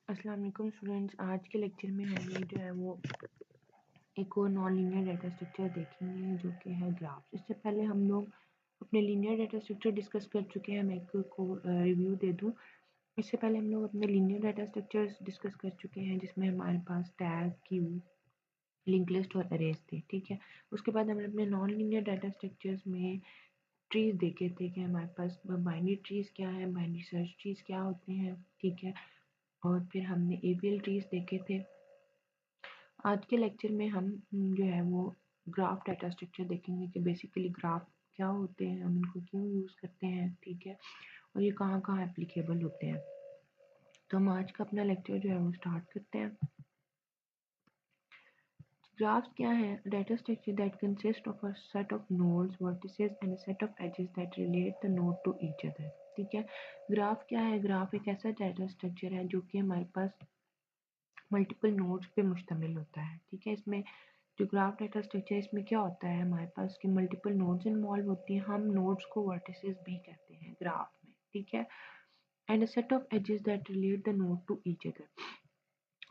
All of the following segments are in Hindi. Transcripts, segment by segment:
अस्सलाम वालेकुम स्टूडेंट्स। आज के लेक्चर में हम लोग जो है वो एक और नॉन लीनियर डाटा स्ट्रक्चर देखेंगे जो कि है ग्राफ्स। इससे पहले हम लोग अपने लीनियर डाटा स्ट्रक्चर डिस्कस कर चुके हैं। मैं एक को रिव्यू दे दूं। इससे पहले हम लोग अपने लीनियर डाटा स्ट्रक्चर्स डिस्कस कर चुके हैं जिसमें हमारे पास टैग, क्यू, लिंक लिस्ट और अरेज थे। ठीक है, उसके बाद हमने अपने नॉन लीनियर डाटा स्ट्रक्चर्स में ट्रीज देखे थे कि हमारे पास बाइनरी ट्रीज क्या है, बाइनरी सर्च ट्रीज क्या होते हैं। ठीक है, और फिर हमने एपीएल ट्रीज देखे थे। आज के लेक्चर में हम जो है वो ग्राफ डाटा स्ट्रक्चर देखेंगे कि बेसिकली ग्राफ क्या होते हैं, हम इनको क्यों यूज़ करते हैं। ठीक है, और ये कहाँ कहाँ एप्लीकेबल होते हैं। तो हम आज का अपना लेक्चर जो है वो स्टार्ट करते हैं। ग्राफ्स क्या है? Data structure that consist of a set of nodes, vertices and a set of edges that relate the node to each other. ठीक है, ग्राफ क्या है? ग्राफ एक ऐसा डाटा स्ट्रक्चर है जो कि हमारे पास मल्टीपल नोड्स पे मुश्तमिल होता है। ठीक है, इसमें जो ग्राफ डाटा स्ट्रक्चर है इसमें क्या होता है, हमारे पास कि मल्टीपल नोड्स इन्वॉल्व होती हैं। हम नोड्स को वर्टिसेस भी कहते हैं ग्राफ में। ठीक है, and a set of edges that relate the node to each other.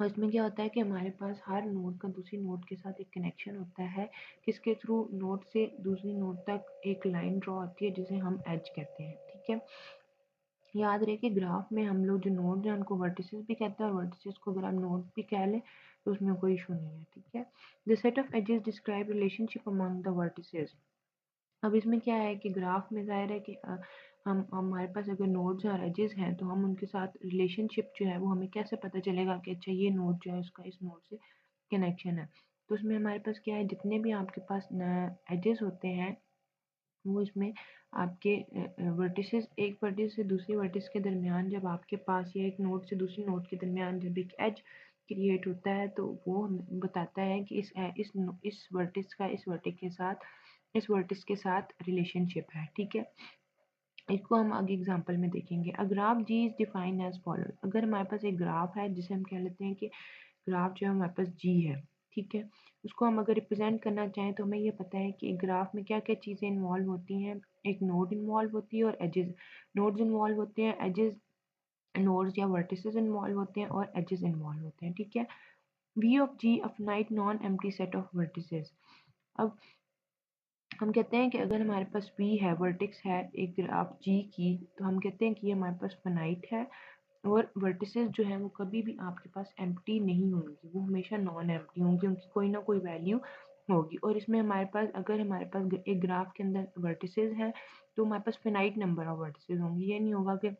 और इसमें क्या होता है कि हमारे पास हर नोड का दूसरी नोड के साथ एक कनेक्शन होता है, किसके थ्रू? नोड से दूसरी नोड तक एक लाइन ड्रॉ होती है जिसे हम एज कहते हैं। ठीक है, याद रहे कि ग्राफ में हम लोग जो नोड हैं उनको वर्टिसेस भी कहते हैं, और वर्टिसेस को अगर आप नोड भी कह लें तो उसमें कोई इशू नहीं है। ठीक है, the set of edges describe relationship among the vertices. अब इसमें क्या है कि ग्राफ में ज़ाहिर है कि हम हमारे पास अगर नोड्स और एजेस हैं तो हम उनके साथ रिलेशनशिप जो है वो हमें कैसे पता चलेगा कि अच्छा ये नोड जो है उसका इस नोड से कनेक्शन है। तो उसमें हमारे पास क्या है, जितने भी आपके पास एजेस होते हैं वो इसमें आपके वर्टिसेस, एक वर्टिस से दूसरी वर्टिस के दरमियान जब आपके पास, या एक नोड से दूसरी नोड के दरमियान जब एक एज क्रिएट होता है तो वो हमें बताता है कि इस वर्टिस का इस वर्टिस के साथ, इस वर्टिस के साथ रिलेशनशिप है। ठीक है, इसको हम आगे एग्जांपल में देखेंगे। A graph G is defined as follows. अगर हमारे पास एक ग्राफ है जिसे हम कह लेते हैं कि ग्राफ जो है हमारे पास जी है। ठीक है, उसको हम अगर रिप्रेजेंट करना चाहें तो हमें ये पता है कि एक ग्राफ में क्या क्या चीज़ें इन्वॉल्व होती हैं। एक नोड इन्वॉल्व होती है और एजेस, नोड्स इन्वॉल्व होते हैं, एजेस, नोड्स या वर्टिसेस इन्वॉल्व होते हैं और एजेस इन्वॉल्व होते हैं। ठीक है, V of G a finite non empty set of vertices. अब हम कहते हैं कि अगर हमारे पास V है, वर्टेक्स है एक ग्राफ G की, तो हम कहते हैं कि ये हमारे पास फाइनाइट है और वर्टिसेस जो है वो कभी भी आपके पास एम्प्टी नहीं होंगी, वो हमेशा नॉन एम्प्टी होंगी, उनकी कोई ना कोई वैल्यू होगी। और इसमें हमारे पास, अगर हमारे पास एक ग्राफ के अंदर वर्टिसेस है तो हमारे पास फाइनाइट नंबर ऑफ वर्टिसेस होंगी। ये नहीं होगा कि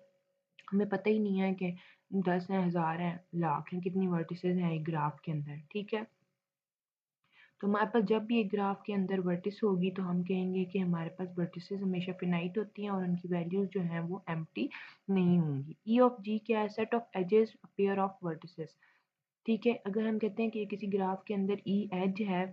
हमें पता ही नहीं है कि 10 हैं, 1000 हैं, लाख हैं, कितनी वर्टिसेस हैं एक ग्राफ के अंदर। ठीक है, तो हमारे पास जब भी एक ग्राफ के अंदर वर्टिस होगी तो हम कहेंगे कि हमारे पास वर्टिसेस हमेशा फिनाइट होती हैं और उनकी वैल्यूज जो हैं वो एम्प्टी नहीं होंगी। ई ऑफ जी क्या है? Set of edges, pair of vertices. ठीक है, अगर हम कहते हैं कि किसी ग्राफ के अंदर ई एज है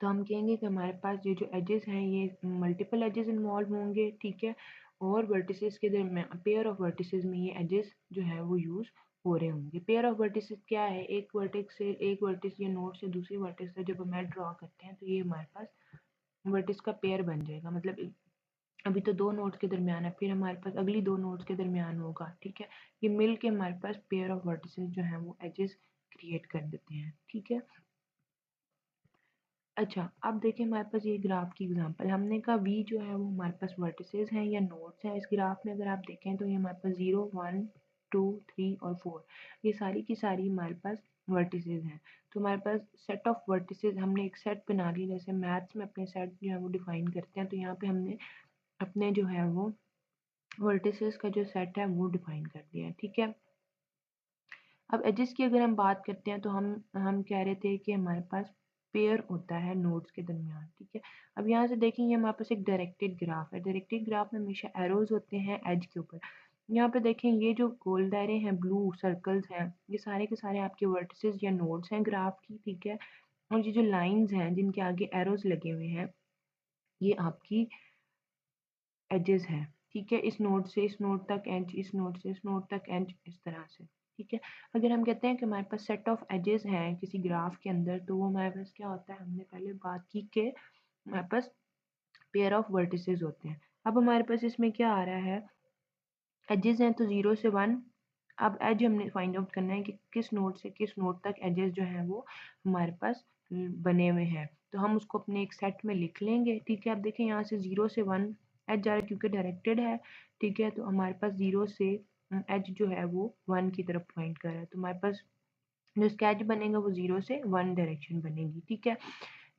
तो हम कहेंगे कि हमारे पास ये जो एजेस हैं ये मल्टीपल एजेस इन्वॉल्व होंगे। ठीक है, और वर्टिसेस के दरमियान, पेयर ऑफ वर्टिसेस में ये एजेस जो है वो यूज हो रहे होंगे। पेयर ऑफ वर्टिसेस क्या है? एक वर्टेक्स से, एक वर्टिस या नोड से दूसरी वर्टिस से जब हम ड्रॉ करते हैं तो ये हमारे पास वर्टिस का पेयर बन जाएगा। मतलब अभी तो दो नोड्स के दरमियान है, फिर हमारे पास अगली दो नोड्स के दरमियान होगा। ठीक है, ये मिल के हमारे पास पेयर ऑफ वर्टिसेस जो है वो एजेस क्रिएट कर देते हैं। ठीक है, अच्छा अब देखिए हमारे पास ये ग्राफ की एग्जांपल, हमने कहा वी जो है वो हमारे पास वर्टिसेस हैं या नोड्स हैं। इस ग्राफ में अगर आप देखें तो ये हमारे पास 0 1 2 3 और 4, ये सारी की सारी हमारे पास वर्टिसेस हैं। तो हमारे पास सेट ऑफ वर्टिसेस, हमने एक सेट बना लिया, जैसे मैथ्स में अपने सेट जो है वो डिफाइन करते हैं, तो यहाँ पे हमने अपने जो है वो वर्टिसेस का जो सेट है वो डिफाइन कर दिया है। ठीक है, अब एजेस की अगर हम बात करते हैं तो हम कह रहे थे कि हमारे पास पेयर होता है नोड्स के दरमियान। ठीक है, अब यहाँ से देखेंगे हमारे पास एक डायरेक्टेड ग्राफ है। डायरेक्टेड ग्राफ में हमेशा एरोज होते हैं एज के ऊपर। यहाँ पे देखें ये जो गोल दायरे हैं, ब्लू सर्कल्स हैं, ये सारे के सारे आपके वर्टिसेस या नोड्स हैं ग्राफ की। ठीक है, और ये जो लाइंस हैं जिनके आगे एरोज लगे हुए हैं ये आपकी एजेस हैं। ठीक है, इस नोड से इस नोड तक एज, इस नोड से इस नोड तक एज, इस तरह से। ठीक है, अगर हम कहते हैं कि हमारे पास सेट ऑफ एजेस हैं किसी ग्राफ के अंदर तो वो हमारे पास क्या होता है, हमने पहले बात की कि हमारे पास पेयर ऑफ वर्टिसेस होते हैं। अब हमारे पास इसमें क्या आ रहा है, एजेस हैं तो 0 से 1 अब एज हमने फाइंड आउट करना है कि किस नोड से किस नोड तक एजेस जो हैं वो हमारे पास बने हुए हैं, तो हम उसको अपने एक सेट में लिख लेंगे। ठीक है, अब देखें यहाँ से 0 से 1 एज जा रहा है क्योंकि डायरेक्टेड है। ठीक है, तो हमारे पास 0 से एज जो है वो 1 की तरफ पॉइंट कर रहा है, तो हमारे पास जो स्केच बनेगा वो 0 से 1 डायरेक्शन बनेगी। ठीक है,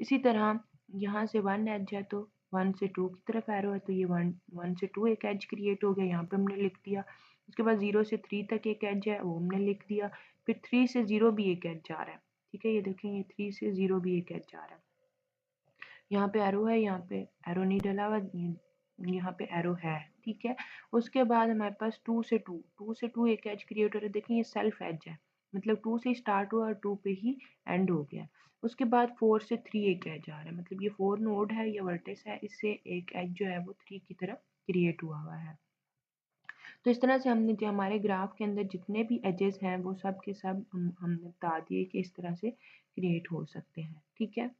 इसी तरह यहाँ से 1 एज है तो 1 से 2 की तरफ एरो है, तो ये 1 से 2 एक एज क्रिएट हो गया, यहाँ पे हमने लिख दिया। उसके बाद 0 से 3 तक एक एज है, वो हमने लिख दिया। फिर 3 से 0 भी एक एज जा रहा है। ठीक है, ये देखें, ये 3 से 0 भी एक एज जा रहा है। यहाँ पे एरो है, यहाँ पे एरो नहीं डला हुआ, यहाँ पे एरो है। ठीक है, उसके बाद हमारे पास 2 से 2 एक एज क्रिएट हो रहा है। देखिए ये सेल्फ एज है, मतलब 2 से स्टार्ट हुआ और 2 पे ही एंड हो गया। उसके बाद 4 से 3 एक एज आ रहा है, मतलब ये 4 नोड है या वर्टेक्स है, इससे एक एज जो है वो 3 की तरफ क्रिएट हुआ है। तो इस तरह से हमने जो हमारे ग्राफ के अंदर जितने भी एजेस हैं वो सब के सब हमने बता दिए कि इस तरह से क्रिएट हो सकते हैं। ठीक है,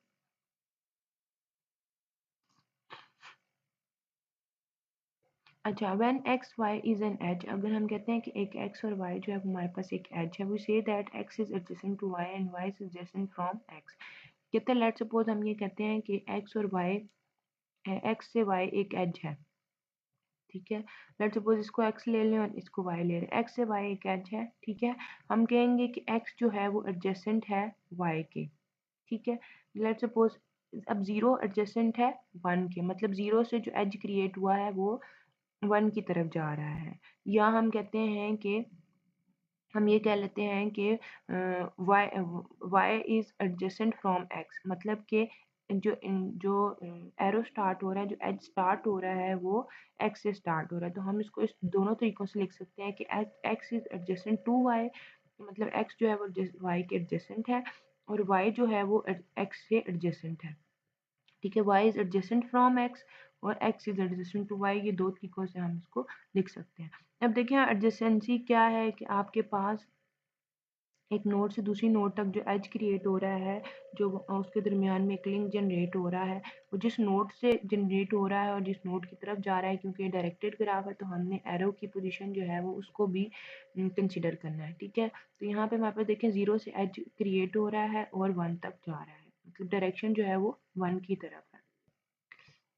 अच्छा, when X Y is an edge, अगर हम कहते हैं कि एक एक्स और वाई जो है हमारे पास एक एज है, we say that X is adjacent to Y and Y is adjacent from X. कहते हैं लेट्स सपोज हम ये कहते हैं कि एक्स और वाई, एक्स से वाई एक एज है। ठीक है, लेट्स सपोज इसको एक्स ले लें और इसको वाई ले लें, एक्स से वाई एक एज है। ठीक है, हम कहेंगे कि एक्स जो है वो एडजेसेंट है वाई के। ठीक है, लेट्स सपोज अब जीरो एडजेसेंट है 1 के, मतलब जीरो से जो एज क्रिएट हुआ है वो 1 की तरफ जा रहा है। या हम कहते हैं कि हम ये कह लेते हैं कि y is adjacent from x, मतलब कि जो एरो स्टार्ट हो रहा है, जो एज स्टार्ट हो रहा है वो x से स्टार्ट हो रहा है। तो हम इसको इस दोनों तरीकों से लिख सकते हैं कि x is adjacent to y, मतलब x जो है वो y के एडजेसेंट है, और y जो है वो x से एडजेसेंट है। ठीक है, y is adjacent from x और x is adjacent to y, ये दो तरीकों से हम इसको लिख सकते हैं। अब देखिए एडजेसेंसी क्या है कि आपके पास एक नोड से दूसरी नोड तक जो एज क्रिएट हो रहा है, जो उसके दरमियान में एक लिंक जनरेट हो रहा है, वो जिस नोड से जनरेट हो रहा है और जिस नोड की तरफ जा रहा है, क्योंकि डायरेक्टेड ग्राफ है तो हमने एरो की पोजीशन जो है वो उसको भी कंसिडर करना है। ठीक है, तो यहाँ पे हमारे पास देखें 0 से एज क्रिएट हो रहा है और 1 तक जा रहा है, मतलब डायरेक्शन जो है वो 1 की तरफ है।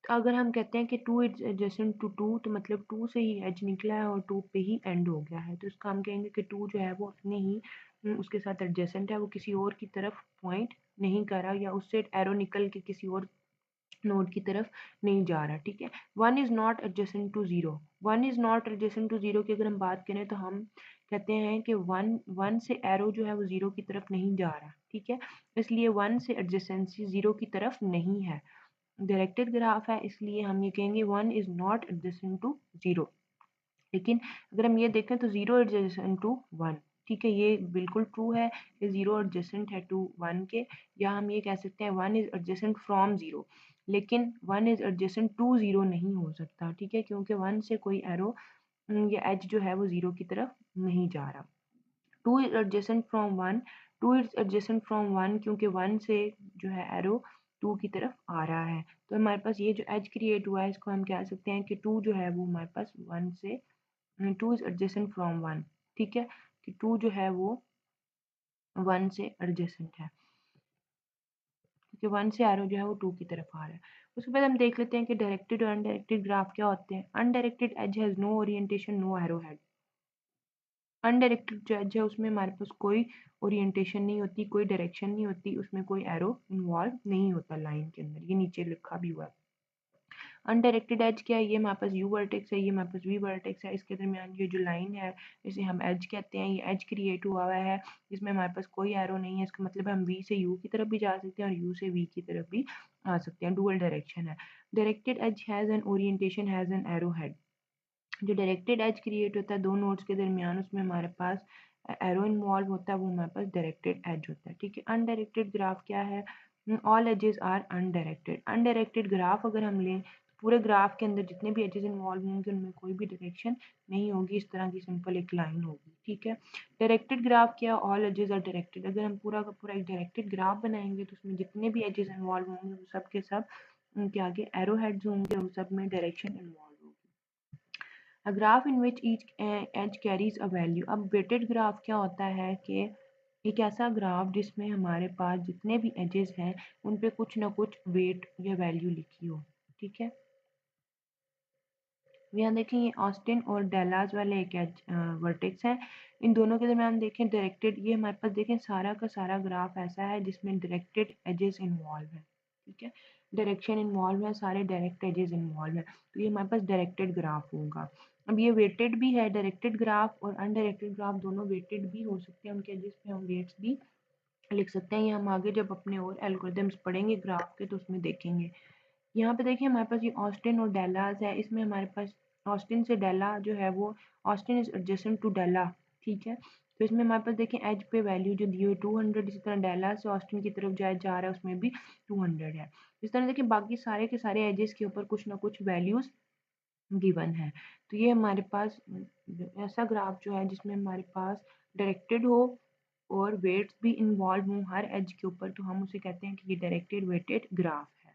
तो अगर हम कहते हैं कि 2 इज एडजेसेंट टू 2, तो मतलब 2 से ही एज निकला है और 2 पे ही एंड हो गया है, तो इसका हम कहेंगे कि 2 जो है वो अपने ही उसके साथ एडजेसेंट है, वो किसी और की तरफ पॉइंट नहीं कर रहा या उससे एरो निकल के किसी और नोड की तरफ नहीं जा रहा। ठीक है, 1 is not adjacent to 0, 1 is not adjacent to 0 की अगर हम बात करें तो हम कहते हैं कि 1 से एरो जो है वो 0 की तरफ नहीं जा रहा। ठीक है, इसलिए 1 से एडजेसेंसी 0 की तरफ नहीं है, डायरेक्टेड ग्राफ है, इसलिए हम ये कहेंगे 1 इज नॉट एडजेसेंट टू 0। लेकिन अगर हम ये देखें तो 0 एडजेसेंट टू 1, ठीक है, ये बिल्कुल ट्रू है कि 0 एडजेसेंट है टू 1 के। या हम ये कह सकते हैं 1 इज एडजेसेंट फ्रॉम 0, लेकिन 1 इज एडजेसेंट टू 0 नहीं हो सकता। ठीक है, क्योंकि 1 से कोई एरो या एज जो है वो 0 की तरफ नहीं जा रहा। 2 is adjacent from 1, 2 is adjacent from 1 क्योंकि 1 से जो है एरो 2 की तरफ आ रहा है, तो हमारे पास ये जो एज क्रिएट हुआ है इसको हम कह सकते हैं कि 2 जो है वो हमारे पास 1 से 2 इज एडजेसेंट फ्रॉम 1। ठीक है, कि 2 जो है वो 1 से एडजेसेंट है, क्योंकि 1 से एरो जो है वो 2 की तरफ आ रहा है। उसके बाद हम देख लेते हैं कि डायरेक्टेड और अनडायरेक्टेड ग्राफ क्या होते हैं। Undirected edge has no orientation, no arrow head. Undirected जो एज है उसमें हमारे पास कोई ओरिएंटेशन नहीं होती, कोई डायरेक्शन नहीं होती, उसमें कोई एरो इन्वॉल्व नहीं होता लाइन के अंदर, ये नीचे लिखा भी हुआ है। अनडायरेक्टेड एज क्या है, ये हमारे पास यू वर्टेक्स है, ये हमारे पास वी वर्टेक्स है, इसके दरमियान ये जो लाइन है इसे हम एज कहते हैं, ये एज क्रिएट हुआ हुआ है, इसमें हमारे पास कोई एरो नहीं है, इसका मतलब हम वी से यू की तरफ भी जा सकते हैं और यू से वी की तरफ भी आ सकते हैं, डुअल डायरेक्शन है। Directed edge has an orientation, has an arrow head. जो डायरेक्टेड एज क्रिएट होता है दो नोड्स के दरमियान, उसमें हमारे पास एरो इन्वॉल्व होता है, वो हमारे पास डायरेक्टेड एज होता है। ठीक है, अनडायरेक्टेड ग्राफ क्या है, all edges are undirected. Undirected graph अगर हम लें तो पूरे ग्राफ के अंदर जितने भी एजेस इन्वॉल्व होंगे उनमें कोई भी डायरेक्शन नहीं होगी, इस तरह की सिंपल एक लाइन होगी। ठीक है, डायरेक्टेड ग्राफ क्या, ऑल एजेस आर डायरेक्टेड। अगर हम पूरा का पूरा एक डायरेक्टेड ग्राफ बनाएंगे तो उसमें जितने भी एजेस इन्वॉल्व होंगे वो सब के सब उनके आगे एरो हेड्स होंगे, उन सब में डायरेक्शन इन्वॉल्व होगी। A graph in which each edge carries a value. अब वेटेड ग्राफ क्या होता है कि एक ऐसा ग्राफ जिसमें हमारे पास जितने भी एजेस हैं उन पे कुछ ना कुछ वेट या वैल्यू लिखी हो, ठीक है। यहाँ देखें ये ऑस्टिन और डेलास वाले एक एज वर्टेक्स हैं। इन दोनों के दरमियान देखें डायरेक्टेड, ये हमारे पास देखें सारा का सारा ग्राफ ऐसा है जिसमें डायरेक्टेड एजेस इन्वॉल्व है, ठीक है। डायरेक्शन इन्वॉल्व है, सारे डायरेक्ट एजेस इन्वॉल्व है, तो ये हमारे पास डायरेक्टेड ग्राफ होगा। अब ये वेटेड भी है, डायरेक्टेड ग्राफ और अनडायरेक्टेड ग्राफ दोनों वेटेड भी हो सकते हैं, उनके एजेस पे हम वेट्स भी लिख सकते हैं। ये हम आगे जब अपने और एल्गोरिथम्स पढ़ेंगे ग्राफ के तो उसमें देखेंगे। यहाँ पे देखिए हमारे पास ये ऑस्टिन और डेलास है, इसमें हमारे पास ऑस्टिन से डेला जो है वो ऑस्टिन इज एडजेसेंट टू डेला, ठीक है। तो इसमें हमारे पास देखिए एज पे वैल्यू जो दी हुई 200, इसी तरह डेला से ऑस्टिन की तरफ जा रहा है उसमें भी 200 है। इस तरह देखिए बाकी सारे के सारे एजेस के ऊपर कुछ ना कुछ वैल्यूज गिवन है। तो ये हमारे पास ऐसा ग्राफ जो है जिसमें हमारे पास डायरेक्टेड हो और वेट्स भी इन्वॉल्व हों हर एज के ऊपर, तो हम उसे कहते हैं कि ये डायरेक्टेड वेटेड ग्राफ है।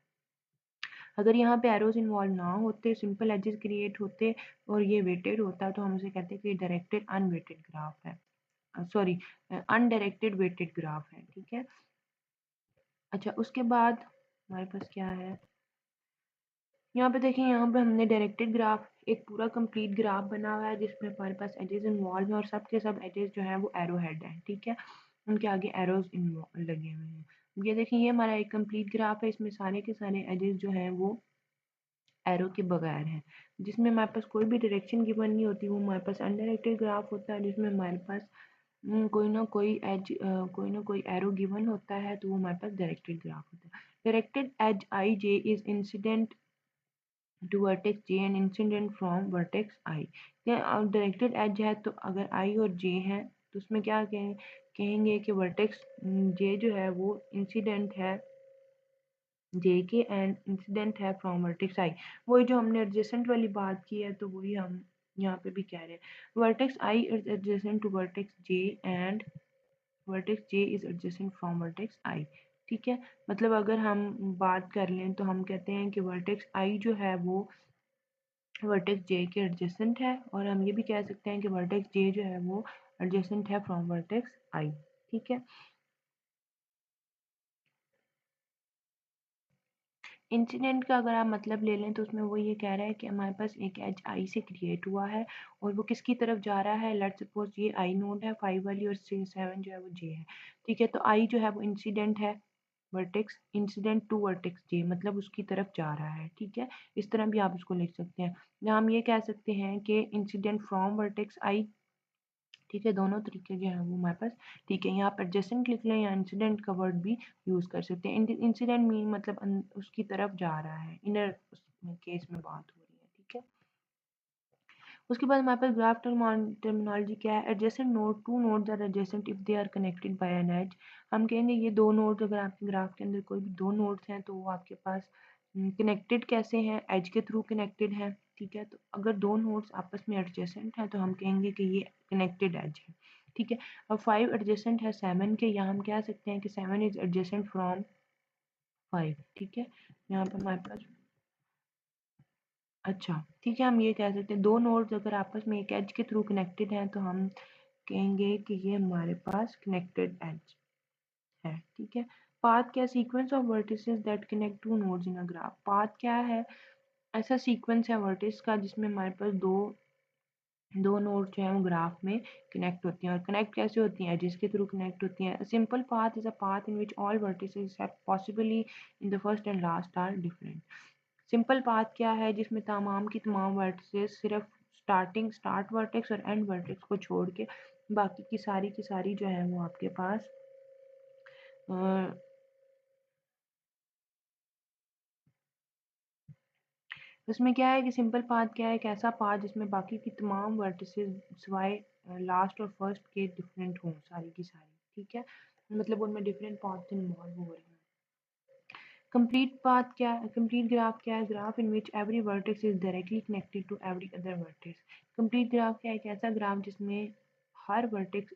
अगर यहाँ पे एरोज इन्वॉल्व ना होते, सिंपल एजेस क्रिएट होते और ये वेटेड होता, तो हम उसे कहते हैं कि डायरेक्टेड अनवेटेड ग्राफ है, सॉरी अनडायरेक्टेड वेटेड ग्राफ है, ठीक है। अच्छा उसके बाद हमारे पास क्या है, यहाँ पे देखिए यहाँ पे हमने डायरेक्टेड ग्राफ एक पूरा कंप्लीट ग्राफ बना हुआ है जिसमें हमारे पास एजेस इन्वॉल्व है और सब के सब एजेस जो है वो एरो हेड है, ठीक है। उनके आगे एरोज लगे हुए हैं। ये देखिए ये हमारा एक कंप्लीट ग्राफ है, इसमें सारे के सारे एजेस जो हैं वो एरो के बगैर है, जिसमें हमारे पास कोई भी डायरेक्शन गिवन नहीं होती, वो हमारे पास अनडायरेक्टेड ग्राफ होता है जिसमें हमारे पास कोई ना कोई एज कोई ना कोई एरो गिवन होता है, तो वो हमारे पास डायरेक्टेड ग्राफ होता है। Directed edge I J is incident to vertex J and incident from vertex I. Directed edge है तो अगर आई और जे है तो उसमें क्या कहेंगे कि वर्टेक्स जे जो है वो इंसिडेंट है जे के एंड इंसिडेंट है फ्रॉम वर्टेक्स आई। वही जो हमने एडजेसेंट वाली बात की है तो वही हम यहाँ पे भी कह रहे हैं। Vertex I is adjacent to vertex J and vertex J is adjacent from vertex I, ठीक है। मतलब अगर हम बात कर लें तो हम कहते हैं कि वर्टेक्स आई जो है वो वर्टेक्स जे के एडजेसेंट है, और हम ये भी कह सकते हैं कि वर्टेक्स जे जो है वो एडजेसेंट है फ्रॉम वर्टेक्स आई, ठीक है। इंसिडेंट का अगर आप मतलब ले लें तो उसमें वो ये कह रहा है कि हमारे पास एक एज आई से क्रिएट हुआ है और वो किसकी तरफ जा रहा है, लेट्स सपोज ये आई नोड है 5 वाली और 7 जो है वो जे है, ठीक है। तो आई जो है वो इंसिडेंट है वर्टेक्स इंसिडेंट टू वर्टेक्स जे, मतलब उसकी तरफ जा रहा है, ठीक है। इस तरह भी आप उसको लिख सकते हैं, या हम ये कह सकते हैं कि इंसिडेंट फ्रॉम वर्टेक्स आई, ठीक है। दोनों तरीके जो हैं वो हमारे पास ठीक है। यहाँ पर एडजेसेंट लिख लें या इंसिडेंट का वर्ड भी यूज़ कर सकते हैं। इंसिडेंट मीन मतलब उसकी तरफ जा रहा है, इनर केस में बात हो रही है, ठीक है। उसके बाद हमारे पास ग्राफ टर्मिनोलॉजी क्या है, adjacent node, two nodes are adjacent if they are connected by an edge. हम कहेंगे ये दो नोड्स, अगर आपके ग्राफ के अंदर कोई भी दो नोड्स हैं तो वो आपके पास कनेक्टेड कैसे हैं, एज के थ्रू कनेक्टेड हैं, ठीक है। तो अगर दो नोड्स आपस में एडजेसेंट हैं तो हम कहेंगे कि ये कनेक्टेड एज है, ठीक है। अब 5 एडजेसेंट है 7 के, या हम कह सकते हैं कि 7 इज एडजेसेंट फ्रॉम 5, ठीक है। यहाँ पर हमारे पास अच्छा ठीक है, हम ये कह सकते हैं दो नोड्स अगर आपस में एक एज के थ्रू कनेक्टेड हैं तो हम कहेंगे कि ये हमारे पास कनेक्टेड एज है, ठीक है। पाथ क्या, sequence of vertices that connect two nodes in a graph. Path क्या है, ऐसा सीक्वेंस है वर्टिस का जिसमें हमारे पास दो दो नोड जो है वो ग्राफ में कनेक्ट होती हैं, और कनेक्ट कैसे होती हैं, एजेस के थ्रू कनेक्ट होती हैं। Simple path is a path in which all vertices except possibly in the first and last are different. Simple path क्या है, जिसमें तमाम की तमाम वर्टिसेस सिर्फ स्टार्ट वर्टेक्स और एंड वर्टेक्स को छोड़ के बाकी की सारी जो है वो आपके पास उसमें क्या है कि सिंपल पाथ क्या है, एक ऐसा पाथ जिसमें बाकी की तमाम वर्टिसेस सिवाय लास्ट और फर्स्ट के डिफरेंट हों सारी की सारी, ठीक है। मतलब उनमें डिफरेंट पाथ इन्वॉल्व हो रहे हैं। कंप्लीट पाथ क्या है, कंप्लीट ग्राफ क्या है, graph in which every vertex is directly connected to every other vertex. Complete graph क्या है, एक ऐसा ग्राफ जिसमें हर वर्टेक्स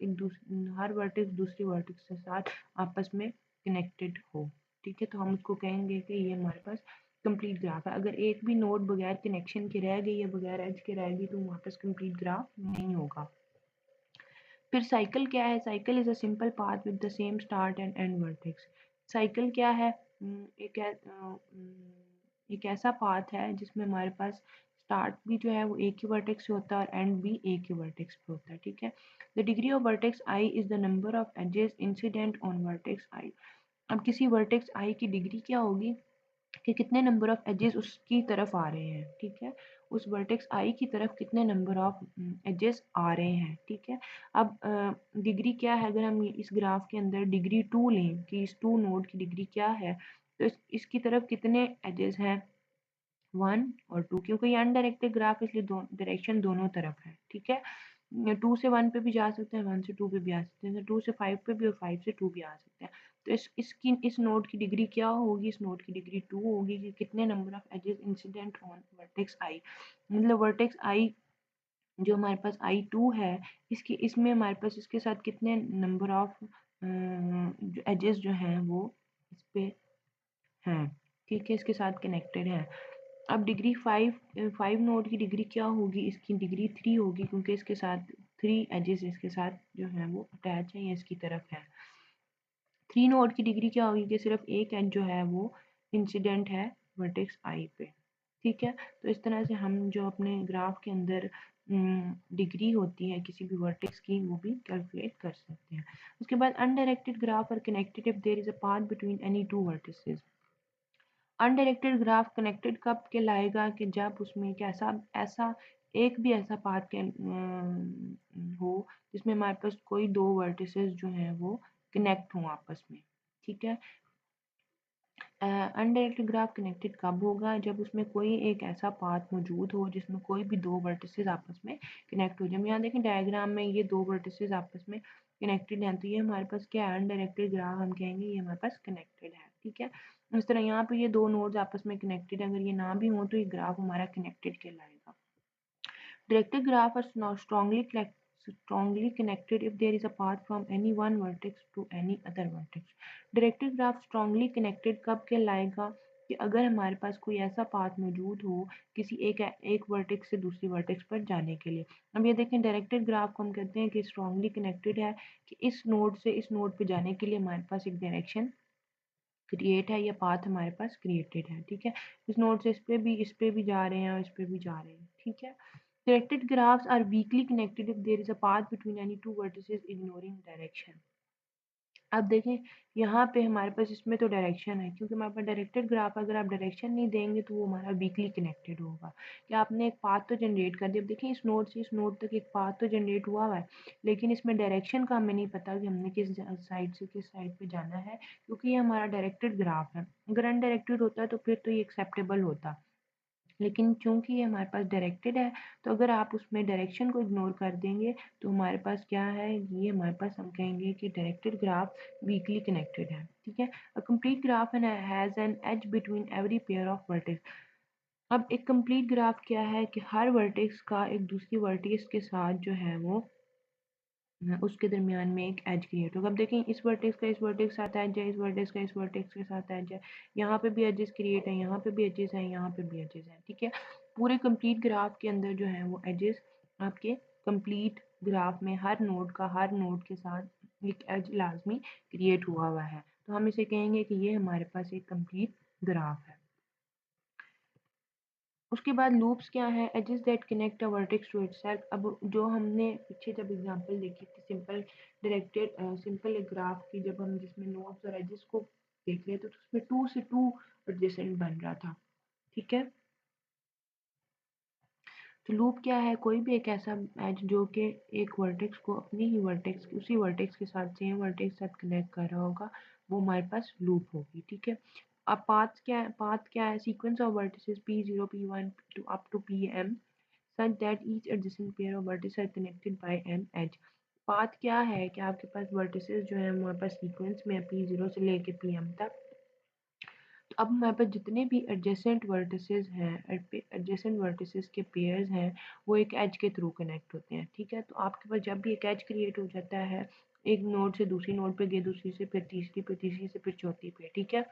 दूसरे वर्टेक्स के साथ आपस में कनेक्टेड हो, ठीक है। तो हम उसको कहेंगे कि ये हमारे पास कंप्लीट ग्राफ है। अगर एक भी नोड बगैर कनेक्शन के रह गई या बगैर एज के रह गई तो वहाँ पर कंप्लीट ग्राफ नहीं होगा। फिर साइकिल क्या है? Cycle is a simple path with the same start and and vertex. Cycle क्या है? एक ऐसा पाथ है जिसमें हमारे पास स्टार्ट भी जो है वो एक ही वर्टेक्स से होता है और एंड भी एक ही वर्टेक्स पे होता है, ठीक है। The degree of vertex I is the number of edges incident on vertex I. अब किसी वर्टेक्स आई की डिग्री क्या होगी कि कितने नंबर ऑफ एजेस उसकी तरफ आ रहे हैं, ठीक है। उस वर्टेक्स आई की तरफ कितने नंबर ऑफ एजेस आ रहे हैं, ठीक है। अब डिग्री क्या है? अगर हम इस ग्राफ के अंदर डिग्री 2 लें कि इस 2 नोड की डिग्री क्या है, तो इसकी तरफ कितने एजेस हैं? 1 और 2, क्योंकि ये अनडायरेक्टेड ग्राफ इसलिए डायरेक्शन दोनों तरफ है, ठीक है। 2 से 1 पे भी जा सकते हैं, 1 से 2 पे भी आ सकते हैं, 2 से 5 पे भी और 5 से 2 भी आ सकते हैं। तो इस नोड की डिग्री क्या होगी? इस नोड की डिग्री 2 होगी कि कितने number of edges incident on vertex I. मतलब वर्टेक्स आई जो हमारे पास I2 है, इसमें हमारे पास इसके साथ कितने नंबर ऑफ एजेस जो हैं वो इस पे हैं, ठीक है, इसके साथ कनेक्टेड है। अब डिग्री 5 नोड की डिग्री क्या होगी? इसकी डिग्री 3 होगी, क्योंकि इसके साथ 3 एजेस इसके साथ जो है वो अटैच है या इसकी तरफ है। 3 नोड की डिग्री क्या होगी? कि सिर्फ एक एज जो है वो इंसिडेंट है वर्टेक्स आई पे, ठीक है। तो इस तरह से हम जो अपने ग्राफ के अंदर डिग्री होती है किसी भी वर्टेक्स की वो भी कैलकुलेट कर सकते हैं। उसके बाद अनडायरेक्टेड ग्राफ और connected if there is a path between any two vertices. Undirected graph connected कब कहलाएगा? कि जब उसमें एक ऐसा एक भी ऐसा पाथ के हो जिसमें हमारे पास कोई दो वर्टिसेस जो हैं वो कनेक्ट हों आपस में, ठीक है। अनडायरेक्टेड ग्राफ कनेक्टेड कब होगा? जब उसमें कोई एक ऐसा पाथ मौजूद हो जिसमें कोई भी दो वर्टिसेस आपस में कनेक्ट हो जाए। यहाँ देखें डायग्राम में ये दो वर्टिसेस आपस में कनेक्टेड हैं, तो ये हमारे पास क्या है? अनडायरेक्टेड ग्राफ हम कहेंगे ये हमारे पास कनेक्टेड है, ठीक है। इस तरह यहाँ पे ये दो नोड्स आपस में कनेक्टेड है, अगर ये ना भी हो तो ये ग्राफ हमारा कनेक्टेड कहलाएगा। Directed graph are strongly connected if there is a path from any one vertex to any other vertex. Directed graph strongly connected कब कहलाएगा? कि अगर हमारे पास कोई ऐसा पाथ मौजूद हो किसी एक वर्टेक्स से दूसरी वर्टेक्स पर जाने के लिए। अब ये देखें डायरेक्टेड ग्राफ को हम कहते हैं कि स्ट्रांगली कनेक्टेड है कि इस नोड से इस नोड पे जाने के लिए हमारे पास एक डायरेक्शन क्रिएट है या पाथ हमारे पास क्रिएटेड है, ठीक है। इस नोड से इस पे भी जा रहे हैं और इस पे भी जा रहे हैं, ठीक है। Directed graphs are weakly connected if there is a path between any two vertices ignoring direction. अब देखें यहाँ पे हमारे पास इसमें तो डायरेक्शन है, क्योंकि हमारे पास डायरेक्टेड ग्राफ अगर आप डायरेक्शन नहीं देंगे तो वो हमारा वीकली कनेक्टेड होगा कि आपने एक पाथ तो जनरेट कर दिया। अब देखें इस नोड से इस नोड तक एक पाथ तो जनरेट हुआ है, लेकिन इसमें डायरेक्शन का हमें नहीं पता कि हमने किस साइड से किस साइड पे जाना है, क्योंकि ये हमारा डायरेक्टेड ग्राफ है। अगर अनडायरेक्टेड होता तो फिर तो ये एक्सेप्टेबल होता, लेकिन चूंकि ये हमारे पास डायरेक्टेड है तो अगर आप उसमें डायरेक्शन को इग्नोर कर देंगे तो हमारे पास क्या है? ये हमारे पास हम कहेंगे कि डायरेक्टेड ग्राफ वीकली कनेक्टेड है, ठीक है। A complete graph has an edge between every pair of vertex. अब एक कंप्लीट ग्राफ क्या है? कि हर वर्टेक्स का एक दूसरी वर्टेक्स के साथ जो है वो उसके दरमियान में एक एज क्रिएट होगा। अब देखें इस वर्टेक्स का इस वर्टेक्स के साथ एज है, इस वर्टेक्स का इस वर्टेक्स के साथ एज है, यहाँ पे भी एजेस क्रिएट है, यहाँ पे भी एजेस हैं, यहाँ पे भी एजेस हैं, ठीक है। पूरे कंप्लीट ग्राफ के अंदर जो है वो एजेस आपके कंप्लीट ग्राफ में हर नोड के साथ एक एज लाजमी क्रिएट हुआ है, तो हम इसे कहेंगे कि ये हमारे पास एक कंप्लीट ग्राफ है। उसके बाद लूप्स क्या है? Edges that connect a vertex to itself. अब जो हमने पीछे जब एग्जांपल देखी थी सिंपल एक ग्राफ की, जब हम जिसमें नोड्स और एजेस को देख रहे थे तो उसमें 2 से 2 एडजेसेंट बन रहा था, ठीक है। तो लूप क्या है? कोई भी एक ऐसा एज जो कि एक वर्टेक्स को अपनी ही वर्टेक्स उसी वर्टेक्स के साथ सेम वर्टेक्स के साथ कनेक्ट कर रहा होगा, वो हमारे पास लूप होगी, ठीक है। अब पाथ क्या है? Sequence of vertices P0 P1 to up to Pm such that each adjacent pair of vertices are connected by an edge. Path क्या है? कि आपके पास वर्टिसेस जो है हमारे पास सीक्वेंस में P0 से लेके Pm तक। तो अब हमारे पास जितने भी एडजेसेंट वर्टिसेस के पेयर्स हैं वो एक एज के थ्रू कनेक्ट होते हैं, ठीक है। तो आपके पास जब भी एक एज क्रिएट हो जाता है, एक नोड से दूसरी नोड पे गए, दूसरी से फिर तीसरी से फिर चौथी पे, ठीक है।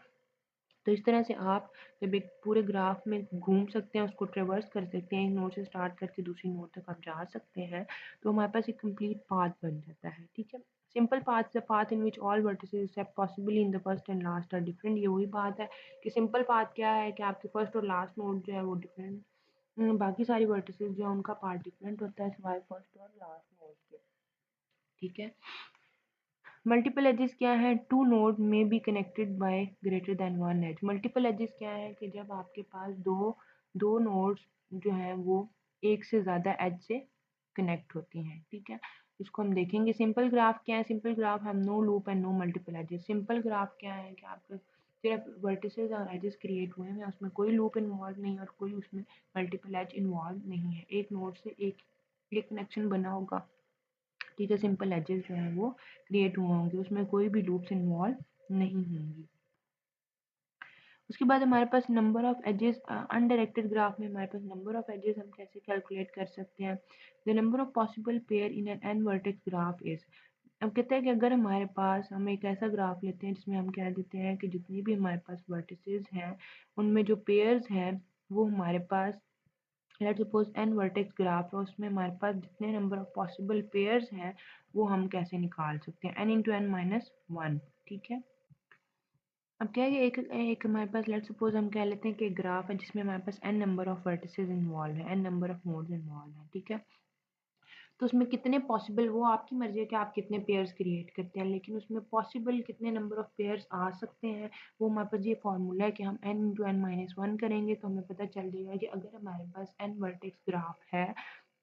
तो इस तरह से आप जब एक पूरे ग्राफ में घूम सकते हैं, उसको ट्रेवर्स कर सकते हैं, एक नोड से स्टार्ट करके दूसरी नोड तक आप जा सकते हैं, तो हमारे पास एक कंप्लीट पाथ बन जाता है। ठीक है, simple path the path in which all vertices except possibly in the first and last are different. ये वही बात है कि सिंपल पाथ क्या है कि आपके फर्स्ट और लास्ट नोड जो है वो डिफरेंट, बाकी सारी वर्टिसेस जो है उनका पाथ डिफरेंट होता है सिवाय फर्स्ट और लास्ट नोड के। ठीक है, मल्टीपल एजेस क्या है? Two node may be connected by greater than one edge. Multiple edges क्या है कि जब आपके पास दो नोड्स जो हैं वो एक से ज़्यादा एज से कनेक्ट होती हैं। ठीक है, इसको हम देखेंगे। सिंपल ग्राफ क्या है? सिंपल ग्राफ हम no loop and no multiple edges. Simple graph क्या है कि आपके सिर्फ वर्टिसेस और एजेस क्रिएट हुए हैं, उसमें कोई लूप इन्वॉल्व नहीं और कोई उसमें मल्टीपल एज इन्वॉल्व नहीं है। एक नोड से एक कनेक्शन बना होगा। ठीक है, सिंपल एजेस जो हैं वो क्रिएट हुए होंगे, उसमें कोई भी लूप्स इन्वॉल्व नहीं होंगी। उसके बाद हमारे पास number of edges, undirected graph में हमारे पास नंबर ऑफ एजेस हम कैसे कैलकुलेट कर सकते हैं? The number of possible pair in n n vertex graph is. अब कहते हैं कि अगर हमारे पास हम एक ऐसा ग्राफ लेते हैं जिसमें हम कह देते हैं कि जितनी भी हमारे पास वर्टिसेस हैं उनमें जो पेयर्स हैं वो हमारे पास, let's suppose N vertex graph है, उसमें हमारे पास जितने नंबर ऑफ पॉसिबल पेयर्स हैं वो हम कैसे निकाल सकते हैं? N into N minus one. ठीक है, अब क्या है कि एक एक हमारे पास लेट्स सपोज हम कह लेते हैं कि एक ग्राफ है जिसमें हमारे पास N number of vertices involve है, N number of nodes involve है। ठीक है, तो उसमें कितने पॉसिबल, वो आपकी मर्जी है कि आप कितने पेयर्स क्रिएट करते हैं, लेकिन उसमें पॉसिबल कितने नंबर ऑफ पेयर्स आ सकते हैं वो हमारे पास ये फॉर्मूला है कि हम n into N minus one करेंगे तो हमें पता चल जाएगा कि अगर हमारे पास एन वर्टेक्स ग्राफ है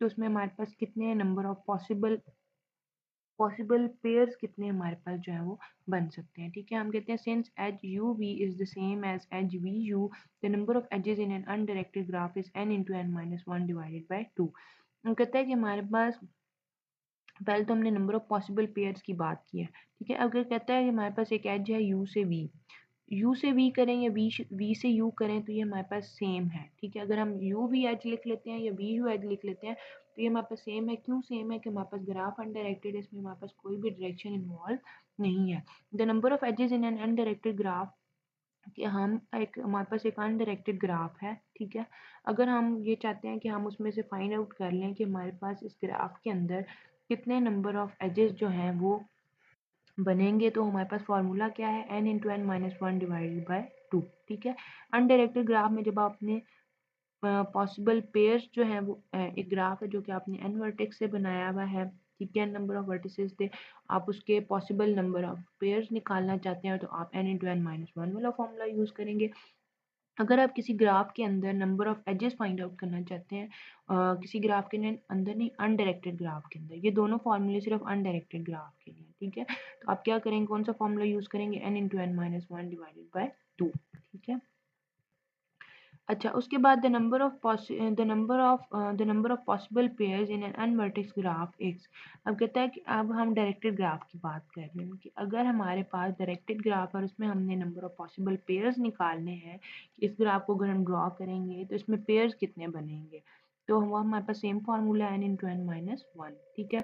तो उसमें हमारे पास कितने नंबर ऑफ पॉसिबल पेयर्स कितने हमारे पास जो है वो बन सकते हैं। ठीक है, हम कहते हैं since edge u v is the same as edge v u, the number of edges in an undirected graph is n into N minus one divided by two. हम कहते हैं कि हमारे पास, पहले तो हमने नंबर ऑफ पॉसिबल पेयर्स की बात की है। ठीक है, अगर कहता है कि हमारे पास एक एज है यू से वी, यू से वी करें या वी से यू करें तो ये हमारे पास सेम है। ठीक है, अगर हम यू वी एज लिख लेते हैं या वी यू एज लिख लेते हैं तो ये हमारे पास सेम है। क्यों सेम है? कि हमारे पास ग्राफ अनडायरेक्टेड है, इसमें हमारे पास कोई भी डायरेक्शन इन्वॉल्व नहीं है। The number of edges in an undirected graph, कि हम एक, हमारे पास एक अनडायरेक्टेड ग्राफ है। ठीक है, अगर हम ये चाहते हैं कि हम उसमें से फाइंड आउट कर लें कि हमारे पास इस ग्राफ के अंदर कितने नंबर ऑफ एजेस जो हैं वो बनेंगे, तो हमारे पास फॉर्मूला क्या है? N into N minus one divided by two. ठीक है, अनडायरेक्टेड ग्राफ में जब आपने पॉसिबल पेयर्स जो है वो, एक ग्राफ है जो कि आपने एन वर्टेक्स से बनाया हुआ है, ठीक है, नंबर ऑफ वर्टिसेस थे, आप उसके पॉसिबल नंबर ऑफ पेयर्स निकालना चाहते हैं तो आप n into N minus one वाला फॉर्मूला यूज़ करेंगे। अगर आप किसी ग्राफ के अंदर number of edges find out करना चाहते हैं, किसी ग्राफ के अंदर नहीं, अनडायरेक्टेड ग्राफ के अंदर, ये दोनों फॉर्मूले सिर्फ अनडायरेक्टेड ग्राफ के लिए। ठीक है, तो आप क्या करेंगे, कौन सा फॉर्मूला यूज़ करेंगे? N into N minus one divided by two. ठीक है, अच्छा, उसके बाद the number of possible pairs in N N vertex graph X. अब कहता है कि अब हम डायरेक्टेड ग्राफ की बात कर रहे हैं कि अगर हमारे पास डायरेक्टेड ग्राफ और उसमें हमने नंबर ऑफ पॉसिबल पेयर्स निकालने हैं कि इस ग्राफ को अगर हम ड्रॉ करेंगे तो इसमें पेयर्स कितने बनेंगे, तो हम हमारे पास same formula N into N minus one. ठीक है,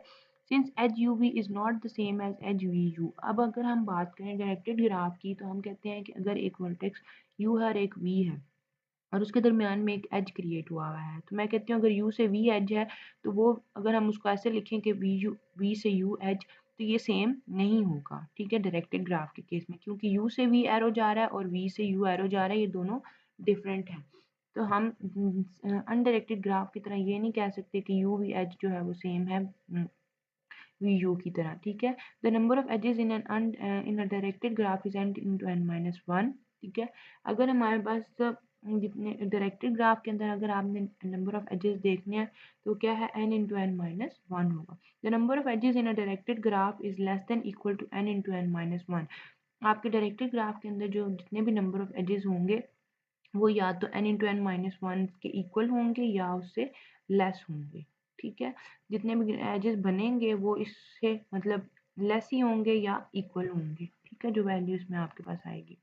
since H U V is not the same edge H V U. अब अगर हम बात करें डायरेक्टेड ग्राफ की तो हम कहते हैं कि अगर एक वर्टेक्स यू है और एक वी है और उसके दरमियान में एक एज क्रिएट हुआ है, तो मैं कहती हूँ अगर यू से वी एज है तो वो, अगर हम उसको ऐसे लिखें कि वी से यू एज, तो ये सेम नहीं होगा। ठीक है, डायरेक्टेड ग्राफ के केस में, क्योंकि यू से वी एरो जा रहा है और वी से यू एरो जा रहा है, ये दोनों डिफरेंट हैं। तो हम अनडायरेक्टेड ग्राफ की तरह ये नहीं कह सकते कि यू वी एज जो है वो सेम है वी यू की तरह। ठीक है, the number of edges in in a directed graph is n into N minus one. ठीक है, अगर हमारे पास जितने डायरेक्टेड ग्राफ के अंदर अगर आपने नंबर ऑफ एजेस देखने हैं तो क्या है? N into N minus one होगा। The number of edges in a directed graph is less than equal to N into N minus one. आपके डायरेक्टेड ग्राफ के अंदर जो जितने भी नंबर ऑफ एजेस होंगे वो या तो n into N minus one के इक्वल होंगे या उससे लेस होंगे। ठीक है, जितने भी एजेस बनेंगे वो इससे मतलब लेस ही होंगे या इक्वल होंगे। ठीक है, जो वैल्यू इसमें आपके पास आएगी।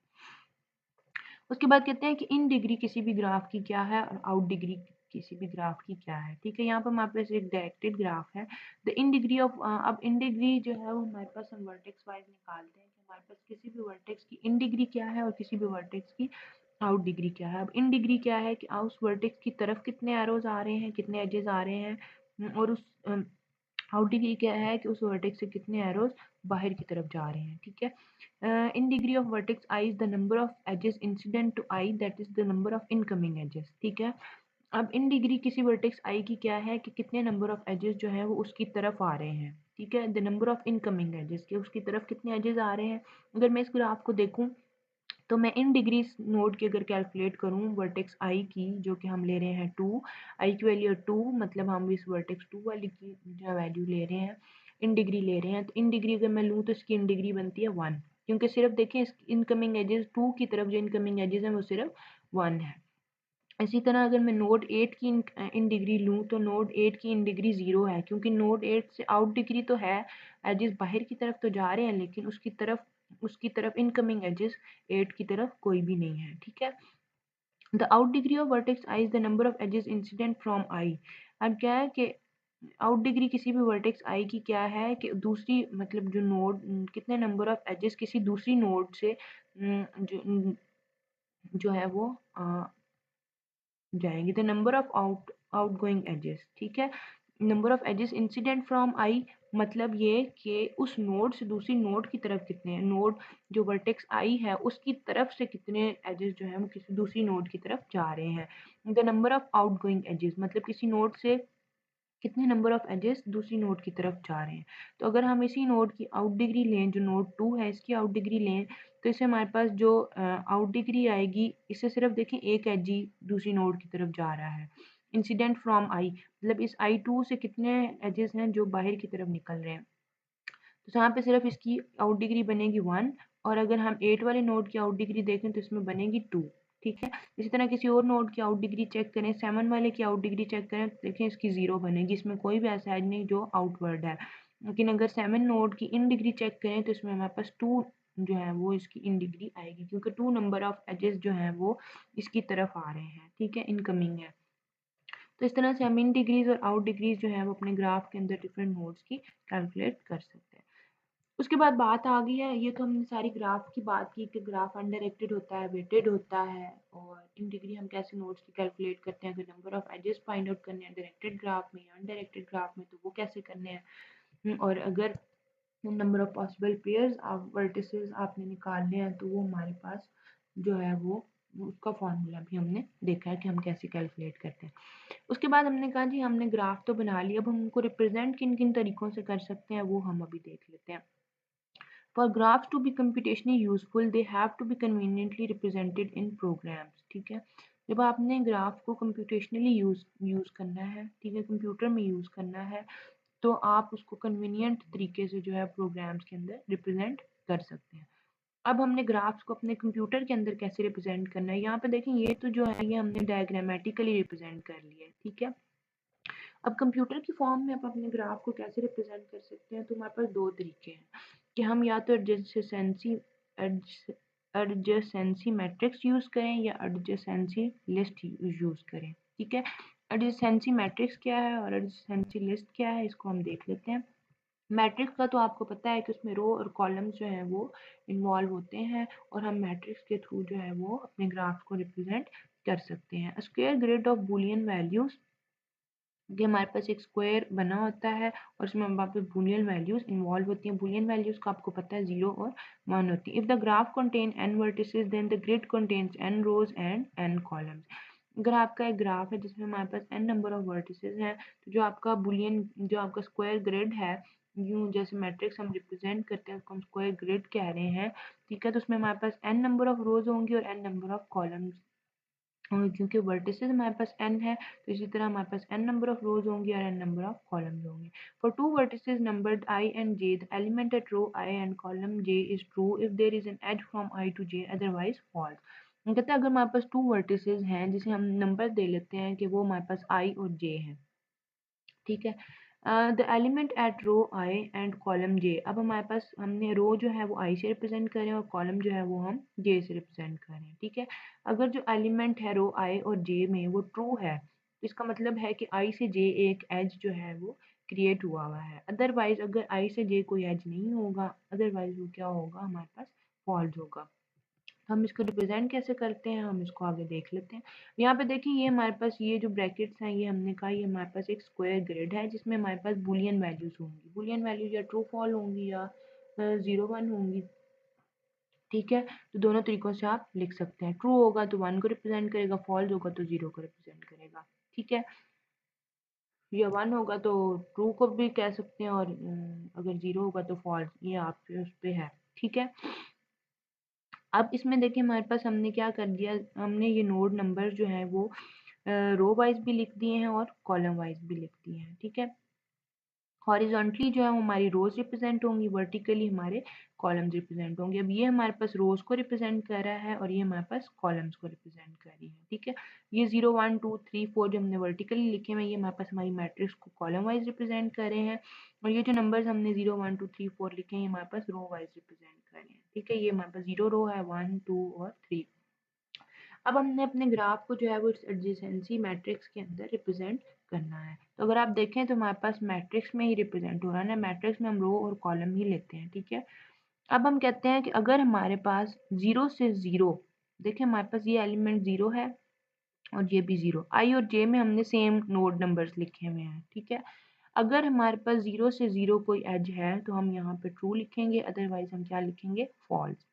उसके बाद कहते हैं कि इन डिग्री किसी भी ग्राफ की क्या है और आउट डिग्री किसी भी ग्राफ की क्या है। ठीक है, यहाँ पर हमारे पास एक डायरेक्टेड ग्राफ है। द इन डिग्री ऑफ अब इन डिग्री जो है वो हमारे पास हम वर्टेक्स वाइज निकालते हैं कि हमारे पास किसी भी वर्टेक्स की इन डिग्री क्या है और किसी भी वर्टेक्स की आउट डिग्री क्या है। अब इन डिग्री क्या है कि उस वर्टेक्स की तरफ कितने एरोज आ रहे हैं, कितने एजेस आ रहे हैं, और उस आउट डिग्री क्या है कि उस वर्टेक्स से कितने एरोज बाहर की तरफ जा रहे हैं। ठीक है, in degree of vertex I is the number of edges incident to i, that is the number of incoming edges. ठीक है, अब इन डिग्री किसी वर्टेक्स आई की क्या है कि कितने नंबर ऑफ एजेस जो है वो उसकी तरफ आ रहे हैं। ठीक है, the number of incoming edges के उसकी तरफ कितने एजेस आ रहे हैं। अगर मैं इस ग्राफ को देखूं तो मैं इन डिग्रीज नोड की अगर कैलकुलेट करूं वर्टेक्स आई की, जो कि हम ले रहे हैं 2, आई की वैल्यू 2, मतलब हम इस वर्टेक्स 2 वाली की जो वैल्यू ले रहे हैं, इन डिग्री ले रहे हैं, तो इन डिग्री अगर मैं लूँ तो इसकी इन डिग्री बनती है 1, क्योंकि सिर्फ देखें इस इनकमिंग एजेस 2 की तरफ जो इनकमिंग एजेस हैं वो सिर्फ 1 है। इसी तरह अगर मैं नोड 8 की इन डिग्री लूँ तो नोड 8 की इन डिग्री 0 है, क्योंकि नोड 8 से आउट डिग्री तो है, एजेस बाहर की तरफ तो जा रहे हैं, लेकिन उसकी तरफ इनकमिंग एजेस 8 की तरफ कोई भी नहीं है। ठीक है, the out degree of vertex I is the number of edges incident from i. अब क्या है कि आउट डिग्री किसी भी वर्टेक्स आई की क्या है कि दूसरी मतलब जो नोड कितने नंबर ऑफ एजेस किसी दूसरी नोड से जो है वो जाएंगे, the number of outgoing edges. ठीक है, number of edges incident from i मतलब ये कि उस नोड से दूसरी नोड की तरफ कितने हैं, नोड जो वर्टेक्स आई है उसकी तरफ से कितने एजेस जो है वो किसी दूसरी नोड की तरफ जा रहे हैं। The number of outgoing edges मतलब किसी नोड से कितने नंबर ऑफ एजेस दूसरी नोड की तरफ जा रहे हैं। तो अगर हम इसी नोड की आउट डिग्री लें, जो नोड 2 है इसकी आउट डिग्री लें, तो इससे हमारे पास जो आउट डिग्री आएगी, इससे सिर्फ देखें एक एज ही दूसरी नोड की तरफ जा रहा है। इंसिडेंट फ्रॉम आई मतलब इस आई 2 से कितने एजेस हैं जो बाहर की तरफ निकल रहे हैं, तो यहाँ पे सिर्फ इसकी आउट डिग्री बनेगी 1, और अगर हम 8 वाले नोड की आउट डिग्री देखें तो इसमें बनेगी 2। ठीक है, इसी तरह किसी और नोड की आउट डिग्री चेक करें, 7 वाले की आउट डिग्री चेक करें तो देखें इसकी 0 बनेगी, इसमें कोई भी ऐसा एज नहीं जो आउटवर्ड है। लेकिन अगर 7 नोड की इन डिग्री चेक करें तो इसमें हमारे पास 2 जो है वो इसकी इन डिग्री आएगी, क्योंकि 2 नंबर ऑफ एजेस जो है वो इसकी तरफ आ रहे हैं। ठीक है, इनकमिंग है। तो इस तरह से हम इन डिग्रीज और आउट डिग्रीज जो है वो अपने ग्राफ के अंदर डिफरेंट नोड्स की कैलकुलेट कर सकते हैं। उसके बाद बात आ गई है, ये तो हमने सारी ग्राफ की बात की कि ग्राफ अनडायरेक्टेड होता है, वेटेड होता है, और इन डिग्री हम कैसे नोड्स की कैलकुलेट करते हैं, अगर number of edges find out करने हैं डायरेक्टेड ग्राफ में या अनडायरेक्टेड ग्राफ में तो वो कैसे करने हैं, और अगर number of possible pairs of vertices आपने निकालने हैं तो वो हमारे पास जो है वो उसका फॉर्मूला भी हमने देखा है कि हम कैसे कैलकुलेट करते हैं। उसके बाद हमने कहा जी हमने ग्राफ तो बना लिया, अब हम उनको रिप्रेजेंट किन किन तरीकों से कर सकते हैं वो हम अभी देख लेते हैं। For graphs to be computationally useful, they have to be conveniently represented in programs. ठीक है, जब आपने ग्राफ को कंप्यूटेशनली यूज़ करना है, ठीक है, कंप्यूटर में यूज़ करना है, तो आप उसको कन्वीनियंट तरीके से जो है प्रोग्राम्स के अंदर रिप्रेजेंट कर सकते हैं। अब हमने ग्राफ्स को अपने कंप्यूटर के अंदर कैसे रिप्रेजेंट करना है, यहाँ पे देखें ये तो जो है ये हमने डायग्रामेटिकली रिप्रेजेंट कर लिया है। ठीक है, अब कंप्यूटर की फॉर्म में आप अपने ग्राफ को कैसे रिप्रेजेंट कर सकते हैं, तो हमारे पास दो तरीके हैं कि हम या तो एडजेसेंसी मैट्रिक्स यूज़ करें या एडजेसेंसी लिस्ट यूज़ करें। ठीक है, एडजेसेंसी मैट्रिक्स क्या है और एडजेसेंसी लिस्ट क्या है इसको हम देख लेते हैं। मैट्रिक्स का तो आपको पता है कि उसमें रो और कॉलम्स जो हैं वो इन्वॉल्व होते हैं, और हम मैट्रिक्स के थ्रू जो है वो अपने ग्राफ को रिप्रेजेंट कर सकते हैं। Square grid of Boolean values कि हमारे पास एक स्क्वायर बना होता है और उसमें हमारे पास बूलियन वैल्यूज इन्वॉल्व होती हैं। बूलियन वैल्यूज का आपको पता है 0 और 1 होती है। If the graph contain n vertices then the grid contains n rows and n columns. अगर आपका एक ग्राफ है जिसमें हमारे पास n नंबर ऑफ वर्टिसेस हैं, तो जो आपका बुलियन जो आपका स्क्वायर ग्रिड है, यूं जैसे मैट्रिक्स हम रिप्रेजेंट करते हैं उसको हम स्क्वायर ग्रिड कह रहे हैं। ठीक है, तो उसमें हमारे पास n नंबर ऑफ रोज होंगी और n नंबर ऑफ कॉलम्स, और क्योंकि वर्टिसेस हमारे पास n है तो इसी तरह हमारे पास n नंबर ऑफ रोज होंगी और n नंबर ऑफ कॉलम्स होंगे। For two vertices numbered i and j, the element at row I and column j is true if there is an edge from i to j, otherwise false। हम कहते हैं अगर हमारे पास टू वर्टिसेस हैं जिसे हम नंबर दे लेते हैं कि वो हमारे पास i और j है। ठीक है, the element at row I and column J, अब हमारे पास हमने रो जो है वो आई से रिप्रेजेंट करें और कॉलम जो है वो हम जे से रिप्रेजेंट करें। ठीक है, अगर जो एलिमेंट है रो आई और जे में वो ट्रू है इसका मतलब है कि i से j एक एज जो है वो क्रिएट हुआ है। अदरवाइज अगर i से j कोई एज नहीं होगा, अदरवाइज वो क्या होगा, हमारे पास फॉल्स होगा। हम इसको रिप्रेजेंट कैसे करते हैं, हम इसको आगे देख लेते हैं। यहाँ पे देखिए ये हमारे पास ये जो ब्रैकेट्स हैं, ये हमने कहा ये हमारे पास एक स्क्वायर ग्रिड है जिसमें हमारे पास बुलियन वैल्यूज होंगी। बुलियन वैल्यूज या ट्रू फॉल होंगी या 0 1 होंगी। ठीक है, तो दोनों तरीकों से आप लिख सकते हैं। ट्रू होगा तो 1 को रिप्रेजेंट करेगा, फॉल्स होगा तो 0 को रिप्रेजेंट करेगा। ठीक है, या 1 होगा तो ट्रू को भी कह सकते हैं और अगर 0 होगा तो फॉल्स। ये आपके उस पे है। ठीक है, अब इसमें देखिए हमारे पास हमने क्या कर दिया, हमने ये नोड नंबर जो है वो रो वाइज भी लिख दिए हैं और कॉलम वाइज भी लिख दिए हैं। ठीक है, हॉरिजॉन्टली जो है वो हमारी रोज रिप्रेजेंट होंगी, वर्टिकली हमारे कॉलम्स रिप्रेजेंट होंगे। अब ये हमारे पास रोज को रिप्रेजेंट कर रहा है और ये हमारे पास कॉलम्स को रिप्रेजेंट कर रही है। ठीक है, ये 0 1 2 3 4 जो हमने वर्टिकली लिखे हुए हैं, ये हमारे पास हमारी मैट्रिक्स को कॉलम वाइज रिप्रेजेंट कर रहे हैं, और ये जो नंबर्स हमने 0 1 2 3 4 लिखे हैं, ये हमारे पास रो वाइज रिप्रेजेंट कर रहे हैं। ठीक है, ये हमारे पास 0 रो है, 1 2 और 3। अब हमने अपने ग्राफ को जो है वो इस एडजेसेंसी मैट्रिक्स के अंदर रिप्रेजेंट करना है। तो अगर आप देखें तो हमारे पास मैट्रिक्स में ही रिप्रेजेंट हो रहा है ना, मैट्रिक्स में हम रो और कॉलम ही लेते हैं। ठीक है, अब हम कहते हैं कि अगर हमारे पास 0 से 0, देखिए हमारे पास ये एलिमेंट 0 है और ये भी 0, आई और जे में हमने सेम नोड नंबर्स लिखे हुए हैं। ठीक है, अगर हमारे पास 0 से 0 कोई एज है तो हम यहाँ पे ट्रू लिखेंगे, अदरवाइज हम क्या लिखेंगे, फॉल्स।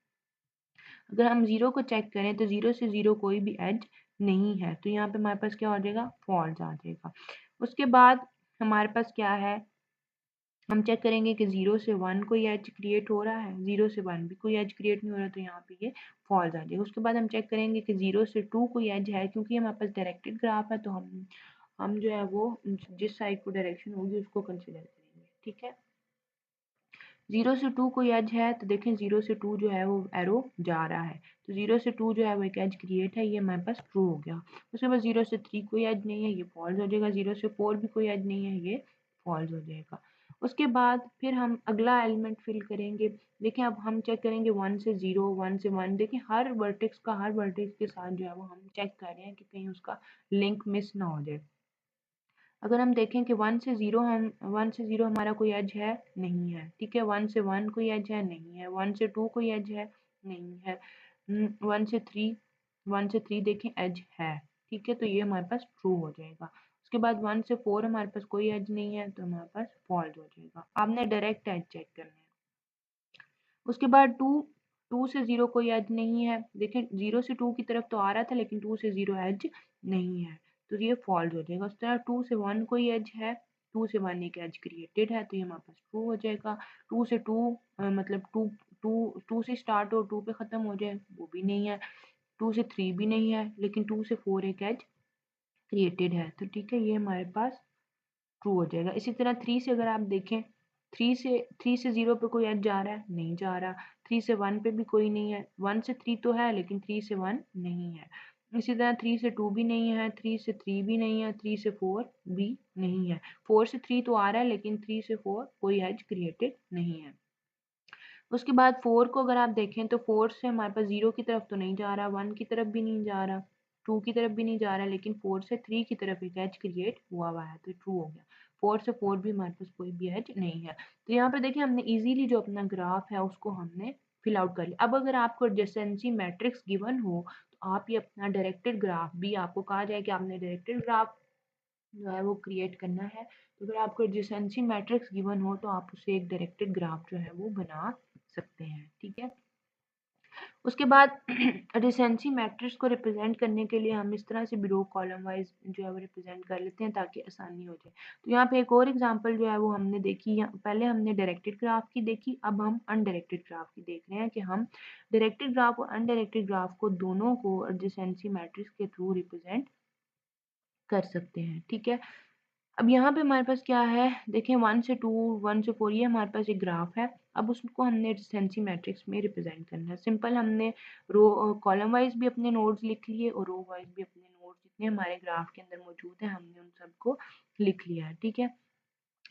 अगर हम 0 को चेक करें तो 0 से 0 कोई भी एज नहीं है, तो यहाँ पे हमारे पास क्या हो जाएगा, फॉल्स आ जाएगा। उसके बाद हमारे पास क्या है, हम चेक करेंगे कि 0 से 1 कोई एज क्रिएट हो रहा है, 0 से 1 भी कोई एज क्रिएट नहीं हो रहा, तो यहाँ पे ये फॉल्स आ जाएगा। उसके बाद हम चेक करेंगे कि 0 से 2 कोई एज है, क्योंकि हमारे पास डायरेक्टेड ग्राफ है तो हम जो है वो जिस साइड को डायरेक्शन होगी उसको कंसिडर करेंगे। ठीक है, 0 से 2 कोई एज है तो देखें 0 से 2 जो है वो एरो जा रहा है, तो 0 से 2 जो है वो एक एज क्रिएट है, ये हमारे पास ट्रू हो गया। उसके बाद 0 से 3 कोई एज नहीं है, ये फॉल्स हो जाएगा। 0 से 4 भी कोई एज नहीं है, ये फॉल्स हो जाएगा। उसके बाद फिर हम अगला एलिमेंट फिल करेंगे। देखिए अब हम चेक करेंगे 1 से 0, 1 से 1। देखिए हर वर्टेक्स के साथ जो है वो हम चेक कर रहे हैं कि कहीं उसका लिंक मिस ना हो जाए। अगर हम देखें कि 1 से 0 हमारा कोई एज है, नहीं है। ठीक है, 1 से 1 कोई एज है, नहीं है। 1 से 2 कोई एज है, नहीं है। 1 से 3 देखें एज है। ठीक है, तो ये हमारे पास ट्रू हो जाएगा। उसके बाद 1 से 4 हमारे पास कोई एज नहीं है, तो हमारे पास फॉल्स हो जाएगा। आपने डायरेक्ट एज चेक करना है। उसके बाद 2 से 0 कोई एज नहीं है। देखिए 0 से 2 की तरफ तो आ रहा था, लेकिन 2 से 0 एज नहीं है, तो ये फॉल्स हो जाएगा। उस तरह 2 से 1 कोई एज है, 2 से 1 एक एज क्रिएटेड है, तो ये हमारे पास ट्रू हो जाएगा। 2 से 2 मतलब 2 से स्टार्ट हो 2 पे ख़त्म हो जाए, वो भी नहीं है। 2 से 3 भी नहीं है, लेकिन 2 से 4 एक एज क्रिएटेड है, तो ठीक है, ये हमारे पास ट्रू हो जाएगा। इसी तरह 3 से अगर आप देखें, 3 से 0 पे कोई एज जा रहा है, नहीं जा रहा। 3 से 1 पे भी कोई नहीं है। 1 से 3 तो है, लेकिन 3 से 1 नहीं है। इसी तरह 3 से 2 भी नहीं है, 3 से 3 भी नहीं है, 3 से 4 भी नहीं है। 4 से 3 तो आ रहा है, लेकिन 3 से 4 कोई एज क्रिएटेड नहीं है। उसके बाद 4 को अगर आप देखें तो 4 से हमारे पास 0 की तरफ तो नहीं जा रहा, 1 की तरफ भी नहीं जा रहा, 2 की तरफ भी नहीं जा रहा, लेकिन 4 से 3 की तरफ एक एज क्रिएट हुआ है, तो ट्रू हो गया। 4 से 4 भी हमारे पास कोई भी एज नहीं है। तो यहाँ पे देखिए हमने इजीली जो अपना ग्राफ है उसको हमने फिल आउट कर लिया। अब अगर आपको एडजेसेंसी मैट्रिक्स गिवन हो तो आप ये अपना डायरेक्टेड ग्राफ भी, आपको कहा जाए कि आपने डायरेक्टेड ग्राफ जो है वो क्रिएट करना है, तो अगर आपको एडजेसेंसी मैट्रिक्स गिवन हो तो आप उसे एक डायरेक्टेड ग्राफ जो है वो बना सकते हैं। ठीक है, उसके बाद एडिसेंसी मैट्रिक्स को रिप्रेजेंट करने के लिए हम इस तरह से भी रो कॉलम वाइज जो है वो रिप्रेजेंट कर लेते हैं ताकि आसानी हो जाए। तो यहाँ पे एक और एग्जांपल जो है वो हमने देखी, पहले हमने डायरेक्टेड ग्राफ की देखी, अब हम अनडायरेक्टेड ग्राफ की देख रहे हैं कि हम डायरेक्टेड ग्राफ और अनडायरेक्टेड ग्राफ को दोनों को एडिसेंसी मैट्रिक्स के थ्रू रिप्रेजेंट कर सकते हैं। ठीक है, अब यहाँ पे हमारे पास क्या है, देखें 1 से 2, 1 से 4, ये हमारे पास एक ग्राफ है। अब उसको हमने एडिसेंसी मैट्रिक्स में रिप्रेजेंट करना है। सिंपल, हमने रो कॉलम वाइज भी अपने नोड्स लिख लिए और रो वाइज भी अपने नोड्स जितने हमारे ग्राफ के अंदर मौजूद हैं हमने उन सबको लिख लिया है। ठीक है,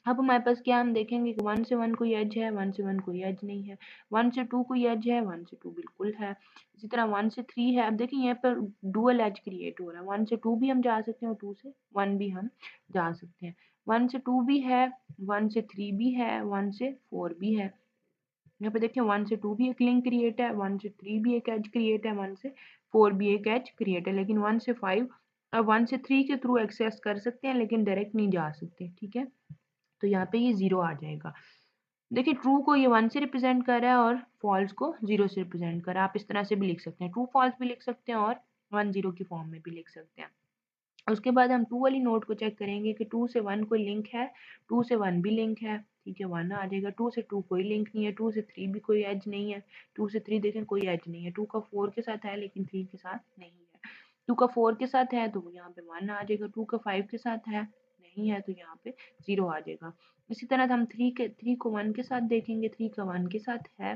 अब हमारे पास क्या हम देखेंगे कि 1 से 1 कोई एज है, 1 से 1 कोई एज नहीं है, 1 से 2 कोई एज है, 1 से 2 बिल्कुल है। इसी तरह 1 से 3 है। अब देखिए यहाँ पर डुअल एज क्रिएट हो रहा है, 1 से 2 भी हम जा सकते हैं और 2 से 1 भी हम जा सकते हैं। 1 से 2 भी है, 1 से 3 भी है, 1 से 4 भी है। यहाँ पे देखिए 1 से 2 भी एक लिंक क्रिएट है, 1 से 3 भी एक एज क्रिएट है, 1 से 4 भी एक एज क्रिएट है, लेकिन 1 से 5 अब 1 से 3 के थ्रू एक्सेस कर सकते हैं लेकिन डायरेक्ट नहीं जा सकते, ठीक है। तो यहाँ पे ये 0 आ जाएगा। देखिए ट्रू को ये 1 से रिप्रेजेंट कर रहा है और फॉल्स को 0 से रिप्रेजेंट कर रहा है। आप इस तरह से भी लिख सकते हैं, ट्रू फॉल्स भी लिख सकते हैं और 1 0 की फॉर्म में भी लिख सकते हैं। उसके बाद हम 2 वाली नोट को चेक करेंगे कि 2 से 1 कोई लिंक है, 2 से 1 भी लिंक है, ठीक है 1 आ जाएगा। 2 से 2 कोई लिंक नहीं है, 2 से 3 भी कोई एज नहीं है, 2 से 3 देखें कोई एज नहीं है, 2 का 4 के साथ है लेकिन 3 के साथ नहीं है। 2 का 4 के साथ है तो यहाँ पे 1 आ जाएगा, 2 का 5 के साथ है नहीं है तो यहाँ पे 0 आ जाएगा। इसी तरह हम 3 को 1 के साथ देखेंगे, 3 का 1 के साथ है,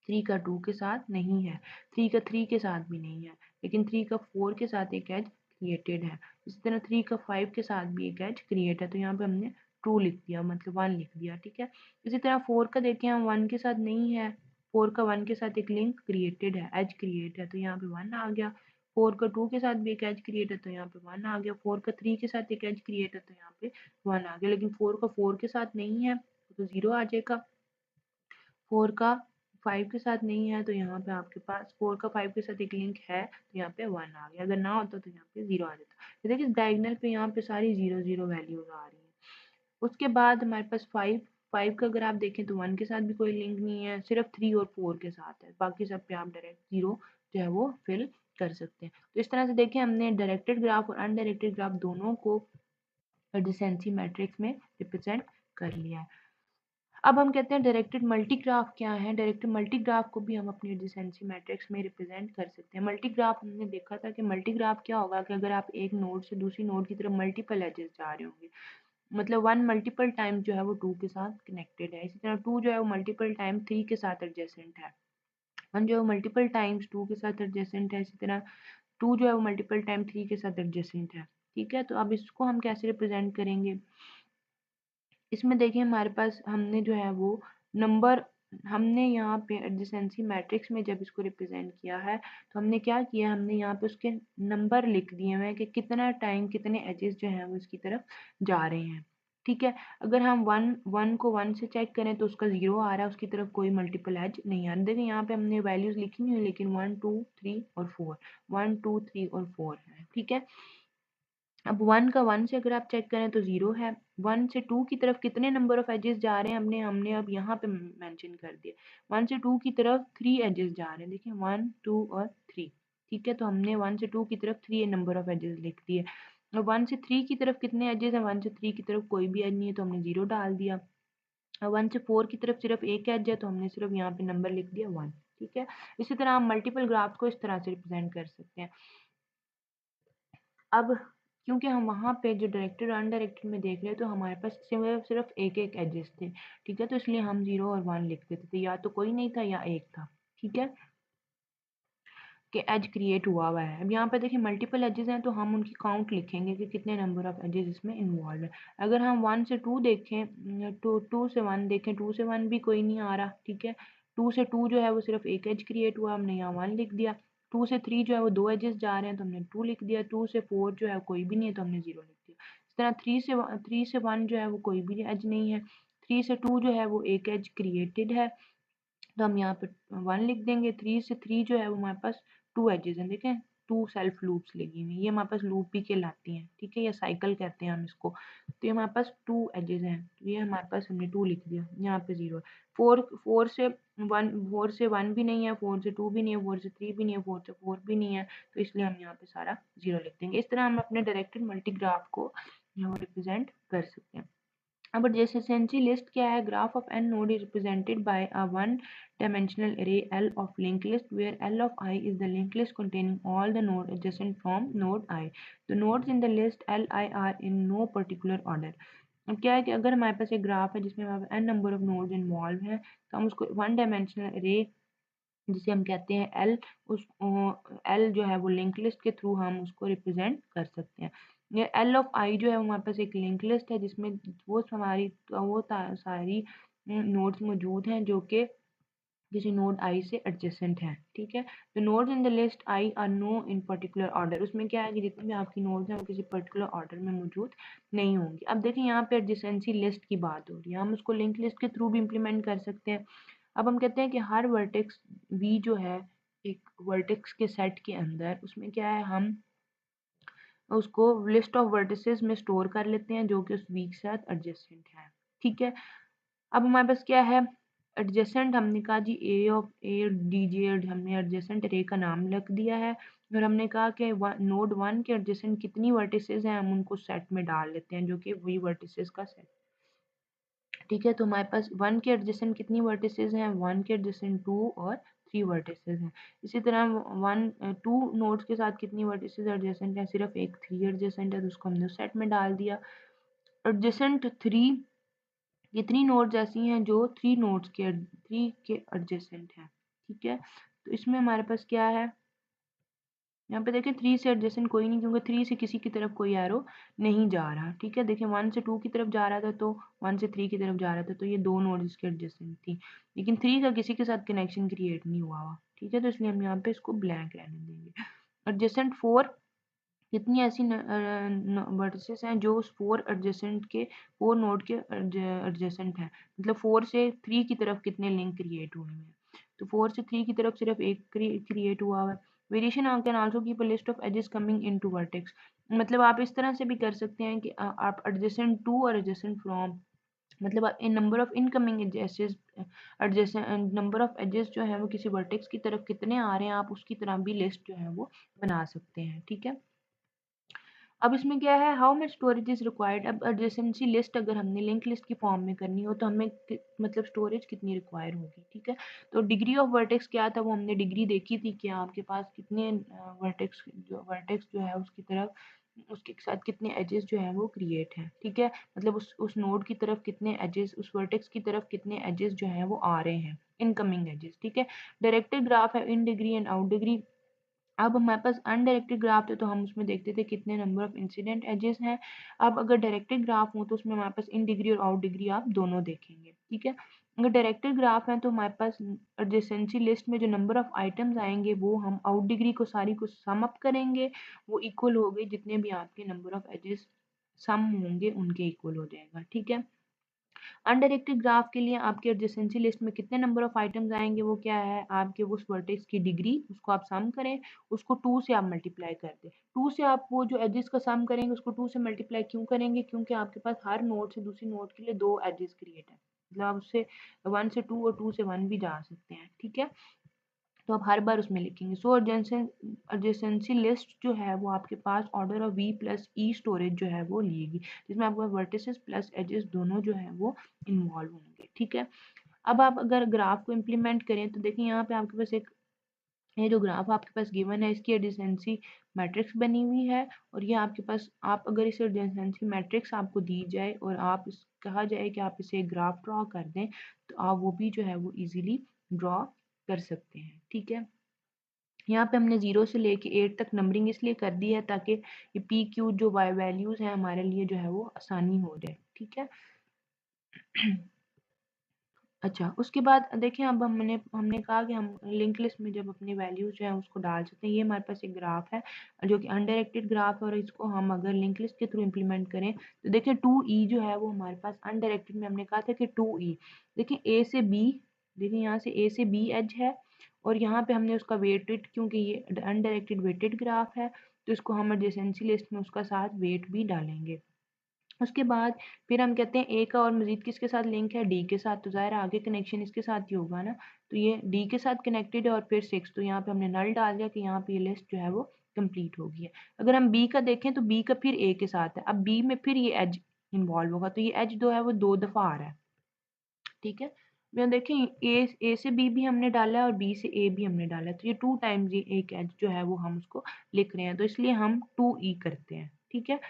3 का 2 के साथ नहीं है, 3 का 3 के साथ भी नहीं है, लेकिन 3 का 4 के साथ एक एज क्रिएटेड है। इसी तरह 3 का 5 के साथ भी एक एज क्रिएट है, तो यहाँ पे हमने ट्रू लिख दिया, मतलब 1 लिख दिया, ठीक है। इसी तरह 4 का देखें हम 1 के साथ नहीं है, 4 का 1 के साथ एक लिंक क्रिएटेड है, एज क्रिएट है, तो यहाँ पे 1 आ गया। 4 का 2 के साथ भी एक एज क्रिएट है तो यहाँ पे 1 आ गया। 4 का 3 के साथ एक एज क्रिएट है तो यहाँ पे 1 आ गया, लेकिन 4 का 4 के साथ नहीं है तो 0 आ जाएगा। 4 का 5 के साथ नहीं है तो यहाँ पे आपके पास 4 का 5 के साथ एक लिंक है तो यहाँ पे 1 आ गया, अगर ना होता तो यहाँ पे 0 आ जाता। तो देखिए डायगोनल पे यहाँ पे सारी 0 0 वैल्यूज आ रही हैं। उसके बाद हमारे पास 5 का अगर आप देखें तो 1 के साथ भी कोई लिंक नहीं है, सिर्फ 3 और 4 के साथ है, बाकी सब पे आप डायरेक्ट 0 जो है वो फिल कर सकते हैं। तो इस तरह से देखिए हमने डायरेक्टेड ग्राफ और अनडायरेक्टेड ग्राफ दोनों को एडजेसेंसी मैट्रिक्स में रिप्रेजेंट कर लिया है। अब हम कहते हैं डायरेक्टेड मल्टीग्राफ क्या है। डायरेक्टेड मल्टीग्राफ को भी हम अपनी एडजेसेंसी मैट्रिक्स में रिप्रेजेंट कर सकते हैं। मल्टीग्राफ हमने देखा था कि मल्टीग्राफ क्या होगा कि अगर आप एक नोड से दूसरी नोड की तरफ मल्टीपल एजेस जा रहे होंगे, मतलब 1 मल्टीपल टाइम जो है वो 2 के साथ कनेक्टेड है, इसी तरह 2 जो है वो मल्टीपल टाइम 3 के साथ एडजेसेंट है, 1 जो है मल्टीपल टाइम्स 2 के साथ एडजेसेंट है, इसी तरह 2 जो है वो मल्टीपल टाइम 3 के साथ एडजेसेंट है, ठीक है। तो अब इसको हम कैसे रिप्रेजेंट करेंगे, इसमें देखिए हमारे पास हमने जो है वो नंबर, हमने यहाँ पे एडजेसेंसी मैट्रिक्स में जब इसको रिप्रेजेंट किया है तो हमने क्या किया, हमने यहाँ पे उसके नंबर लिख दिए हुए हैं कि कितना टाइम कितने एजेस जो हैं वो इसकी तरफ जा रहे हैं, ठीक है। अगर हम वन को 1 से चेक करें तो उसका 0 आ रहा है, उसकी तरफ कोई मल्टीपल एज नहीं आ रहा। देखिए यहाँ पे हमने वैल्यूज लिखी हुई है लेकिन 1 2 3 और 4, 1 2 3 और 4 है, ठीक है। अब 1 का 1 से अगर आप चेक करें तो 0 है। 1 से 2 की तरफ कितने नंबर ऑफ एजेस जा रहे हैं हमने हमने अब यहाँ पे मेंशन कर दिया। 1 से 2 की तरफ 3 एजेस जा रहे हैं, देखिए 1 2 और 3, ठीक है। तो हमने 1 से 2 की तरफ 3 नंबर ऑफ एजेस लिख दिए। और 1 से 3 की तरफ कितने एजेस हैं, 1 से 3 की तरफ कोई भी एज नहीं है तो हमने 0 डाल दिया। और 1 से 4 की तरफ सिर्फ एक एज है तो हमने सिर्फ यहाँ पे नंबर लिख दिया 1, ठीक है। इसी तरह हम मल्टीपल ग्राफ्स को इस तरह से रिप्रेजेंट कर सकते हैं। अब क्योंकि हम वहाँ पे जो डायरेक्टेड और अनडायरेक्टेड में देख रहे हैं तो हमारे पास सिर्फ एक एक एजेस थे, ठीक है। तो इसलिए हम 0 और 1 लिख देते थे, या तो कोई नहीं था या एक था, ठीक है, कि एज क्रिएट हुआ है। अब यहाँ पे देखिए मल्टीपल एजेस हैं तो हम उनकी काउंट लिखेंगे कि कितने नंबर ऑफ एजेस इसमें इन्वॉल्व है। अगर हम 1 से 2 देखें तो 2 से 1 देखें, 2 से 1 भी कोई नहीं आ रहा, ठीक है। 2 से 2 जो है वो सिर्फ एक एज क्रिएट हुआ, हमने यहाँ 1 लिख दिया। 2 से 3 जो है वो 2 एजेस जा रहे हैं तो हमने 2 लिख दिया। 2 से 4 जो है कोई भी नहीं है तो हमने 0 लिख दिया। इस तरह 3 से 1 जो है वो कोई भी एज नहीं है। 3 से 2 जो है वो एक एज क्रिएटेड है तो हम यहाँ पे 1 लिख देंगे। 3 से 3 जो है वो हमारे पास 2 एजेस हैं, देखें 2 सेल्फ लूप्स लगी हुई, ये हमारे पास लूप भी कहलाती हैं, ठीक है, या साइकिल कहते हैं हम इसको। तो ये हमारे पास 2 एजेस हैं तो ये हमारे पास हमने 2 लिख दिया, यहाँ पे 0 है। 4 से 1 भी नहीं है, 4 से 2 भी नहीं है, 4 से 3 भी नहीं है, 4 से 4 भी नहीं है, तो इसलिए हम यहाँ पे सारा 0 लिख देंगे। इस तरह हम अपने डायरेक्टेड मल्टीग्राफ को यहाँ रिप्रेजेंट कर सकते हैं। अब adjacency list क्या है? Graph of n node is represented by a one-dimensional array L of linked list, where L of I is the linked list containing all the node adjacent from node I. The nodes in the list Li are in no particular order. अब क्या है कि अगर हमारे पास एक ग्राफ है जिसमें हमारे पास n number of nodes involve हैं तो हम उसको वन डायमेंशनल array जिसे हम कहते हैं L, उस L जो है वो लिंक लिस्ट के थ्रू हम उसको रिप्रेजेंट कर सकते हैं। ये एल ऑफ आई जो है हमारे पास एक लिंक लिस्ट है जिसमें सारी नोड्स मौजूद हैं जो कि किसी नोड आई से एडजेसेंट है। ठीक है, तो nodes in the list I R no in particular order. उसमें क्या है कि जितने भी आपकी नोड्स हैं वो किसी पर्टिकुलर ऑर्डर में मौजूद नहीं होंगी। अब देखिए यहाँ पे एडजेसेंसी लिस्ट की बात हो रही है, हम उसको लिंक लिस्ट के थ्रू भी इम्प्लीमेंट कर सकते हैं। अब हम कहते हैं कि हर वर्टेक्स वी जो है एक वर्टेक्स के सेट के अंदर, उसमें क्या है, हम उसको लिस्ट ऑफ वर्टिसेस में स्टोर कर लेते हैं जो कि उस वी के साथ एडजेसेंट है। ठीक है, अब हमारे पास क्या है, एडजेसेंट हमने कहा जी ए ऑफ ए डी जे, हमने एडजेसेंट रे का नाम लिख दिया है और हमने कहा कि नोड 1 के एडजेसेंट कितनी वर्टिसेस हैं हम उनको सेट में डाल लेते हैं जो कि वी वर्टिसेस का सेट। ठीक है, तो हमारे पास 1 के एडजेसेंट कितनी वर्टिसेस हैं, 1 के एडजेसेंट 2 और 3 वर्टिसेस हैं। इसी तरह 2 नोड्स के साथ कितनी वर्टिसेस एडजेसेंट हैं, सिर्फ एक 3 एडजेसेंट है तो उसको हमने सेट में डाल दिया। एडजेसेंट 3 कितनी नोड्स ऐसी हैं जो 3 के एडजेसेंट हैं। ठीक है, तो इसमें हमारे पास क्या है, यहाँ पे देखिए 3 से एडजेसेंट कोई नहीं क्योंकि 3 से किसी की तरफ कोई एरो नहीं जा रहा। ठीक है, देखिए 1 से 2 की तरफ जा रहा था तो 1 से 3 की तरफ जा रहा था तो ये 2 नोड्स इसके एडजेसेंट थी, लेकिन 3 का किसी के साथ कनेक्शन क्रिएट नहीं हुआ। ठीक है, तो इसलिए हम यहाँ पे इसको ब्लैंक रहने देंगे। एडजेसेंट 4 कितनी ऐसी वर्टिसेस हैं जो उस 4 एडजेसेंट के 4 नोड के एडजेसेंट हैं, मतलब 4 से 3 की तरफ कितने लिंक क्रिएट हुए हैं, तो 4 से 3 की तरफ सिर्फ एक क्रिएट हुआ है। Variation can also keep a list of edges coming into vertex, मतलब आप इस तरह से भी कर सकते हैं कि आप एडजेसेंट टू और एडजेसेंट फ्रॉम, मतलब in number of incoming edges, adjacent number of edges जो है वो किसी वर्टेक्स की तरफ कितने आ रहे हैं, आप उसकी तरह भी लिस्ट जो है वो बना सकते हैं। ठीक है, अब इसमें क्या है, how much storage is required. अब एडजेसेंसी लिस्ट अगर हमने लिंक लिस्ट की फॉर्म में करनी हो तो हमें मतलब स्टोरेज कितनी रिक्वायर होगी। ठीक है, तो डिग्री ऑफ वर्टेक्स क्या था वो हमने डिग्री देखी थी कि आपके पास कितने वर्टेक्स जो है उसकी तरफ उसके साथ कितने एजेस जो है वो क्रिएट हैं। ठीक है, मतलब उस नोड की तरफ कितने एजेस, उस वर्टेक्स की तरफ कितने एजेस जो है वो आ रहे हैं, इनकमिंग एजेस। ठीक है, डायरेक्टेड ग्राफ है in degree and out degree. अब हमारे पास अनडायरेक्टेड ग्राफ थे तो हम उसमें देखते थे कितने नंबर ऑफ इंसिडेंट एजेस हैं। अब अगर डायरेक्टेड ग्राफ हो तो उसमें हमारे पास इन डिग्री और आउट डिग्री आप दोनों देखेंगे। ठीक है, अगर डायरेक्टेड ग्राफ है तो हमारे पास एडजेसेंसी लिस्ट में जो नंबर ऑफ आइटम्स आएंगे वो हम आउट डिग्री को सारी को सम अप करेंगे, वो इक्वल हो गए जितने भी आपके नंबर ऑफ एजेस सम होंगे उनके इक्वल हो जाएगा। ठीक है, अनडायरेक्टेड ग्राफ के लिए आपके एडजेसेंसी लिस्ट में कितने नंबर ऑफ आइटम्स आएंगे वो क्या है, आपके उस वर्टेक्स की डिग्री, उसको आप सम करें, उसको 2 से आप मल्टीप्लाई कर दें। 2 से आप वो जो एजेस का सम करेंगे उसको 2 से मल्टीप्लाई क्यों करेंगे, क्योंकि आपके पास हर नोड से दूसरी नोड के लिए 2 एजेस क्रिएट है, मतलब आप उससे 1 से 2 और 2 से 1 भी जा सकते हैं। ठीक है, तो आप हर बार उसमें लिखेंगे। सो एडजेसेंसी लिस्ट जो है वो आपके पास order of V plus E storage जो है वो लेगी, जिसमें आपके वर्टिसेस प्लस एजेस दोनों जो है वो इन्वॉल्व होंगे। ठीक है, अब आप अगर ग्राफ को इम्प्लीमेंट करें तो देखिए यहाँ पे आपके पास एक, ये जो ग्राफ आपके पास गिवन है इसकी एडजेसेंसी मैट्रिक्स बनी हुई है और ये आपके पास, आप अगर इसे एडजेसेंसी मैट्रिक्स आपको दी जाए और आप इस कहा जाए कि आप इसे ग्राफ ड्रॉ कर दें तो आप वो भी जो है वो इजीली ड्रॉ कर सकते हैं। ठीक है, यहाँ पे हमने 0 से लेके 8 तक नंबरिंग इसलिए कर दी है ताकि ये पी क्यू जो वाई वैल्यूज हैं हमारे लिए जो है वो आसानी हो जाए। ठीक है, अच्छा उसके बाद देखिए अब हमने कहा कि हम लिंक लिस्ट में जब अपनी वैल्यूज जो है उसको डाल सकते हैं। ये हमारे पास एक ग्राफ है जो कि अनडायरेक्टेड ग्राफ है और इसको हम अगर लिंक लिस्ट के थ्रू इम्प्लीमेंट करें तो देखिए 2e जो है वो हमारे पास अनडायरेक्टेड में हमने कहा था कि 2e, देखिए ए से बी, देखिए यहाँ से ए से बी एज है और यहाँ पे हमने उसका वेटेड, क्योंकि ये अनडायरेक्टेड वेटेड ग्राफ है तो इसको हम एडजेसेंसी लिस्ट में उसका साथ वेट भी डालेंगे। उसके बाद फिर हम कहते हैं ए का और मजीद किसके साथ लिंक है, डी के साथ, तो ज़ाहिर है आगे कनेक्शन इसके साथ ही होगा ना, तो ये डी के साथ कनेक्टेड है और फिर 6, तो यहाँ पे हमने नल डाल दिया कि यहाँ पे ये लिस्ट जो है वो कंप्लीट होगी है। अगर हम बी का देखें तो बी का फिर ए के साथ है, अब बी में फिर ये एज इन्वॉल्व होगा तो ये एज जो है वो 2 दफ़ा आ रहा है। ठीक है, मैं देखें ए से बी भी हमने डाला है और बी से ए भी हमने डाला है तो ये 2 टाइम्स ये एक एज जो है वो हम उसको लिख रहे हैं तो इसलिए हम 2e करते हैं। ठीक है,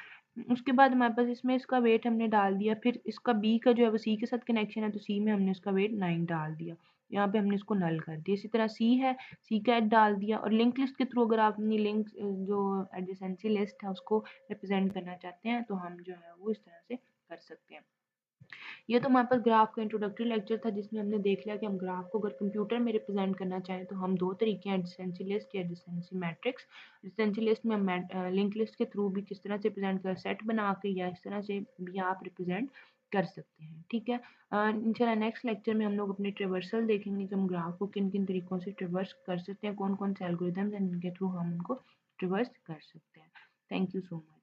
उसके बाद हमारे पास इसमें इसका वेट हमने डाल दिया, फिर इसका बी का जो है वो सी के साथ कनेक्शन है तो सी में हमने इसका वेट 9 डाल दिया। यहाँ पे हमने इसको नल कर दिया। इसी तरह सी है, सी का डाल दिया, और लिंक लिस्ट के थ्रू अगर आप अपनी लिंक जो एडजेसेंसी लिस्ट है उसको रिप्रेजेंट करना चाहते हैं तो हम जो है वो इस तरह से कर सकते हैं। ये तो हमारे पास ग्राफ का इंट्रोडक्टरी लेक्चर था जिसमें हमने देख लिया कि हम ग्राफ को अगर कंप्यूटर में रिप्रेजेंट करना चाहें तो हम दो तरीके हैं, एडजेसेंसी लिस्ट या एडजेसेंसी मैट्रिक्स। एडजेसेंसी लिस्ट में हम लिंक लिस्ट के थ्रू भी किस तरह से रिप्रेजेंट कर, सेट बना के या इस तरह से भी आप रिप्रेजेंट कर सकते हैं। ठीक है, इंशाल्लाह नेक्स्ट लेक्चर में हम लोग अपने ट्रेवर्सल देखेंगे कि हम ग्राफ को किन किन तरीकों से ट्रेवर्स कर सकते हैं, कौन कौन से एल्गोरिदम्स हैं जिनके थ्रू हम उनको ट्रेवर्स कर सकते हैं। Thank you so much.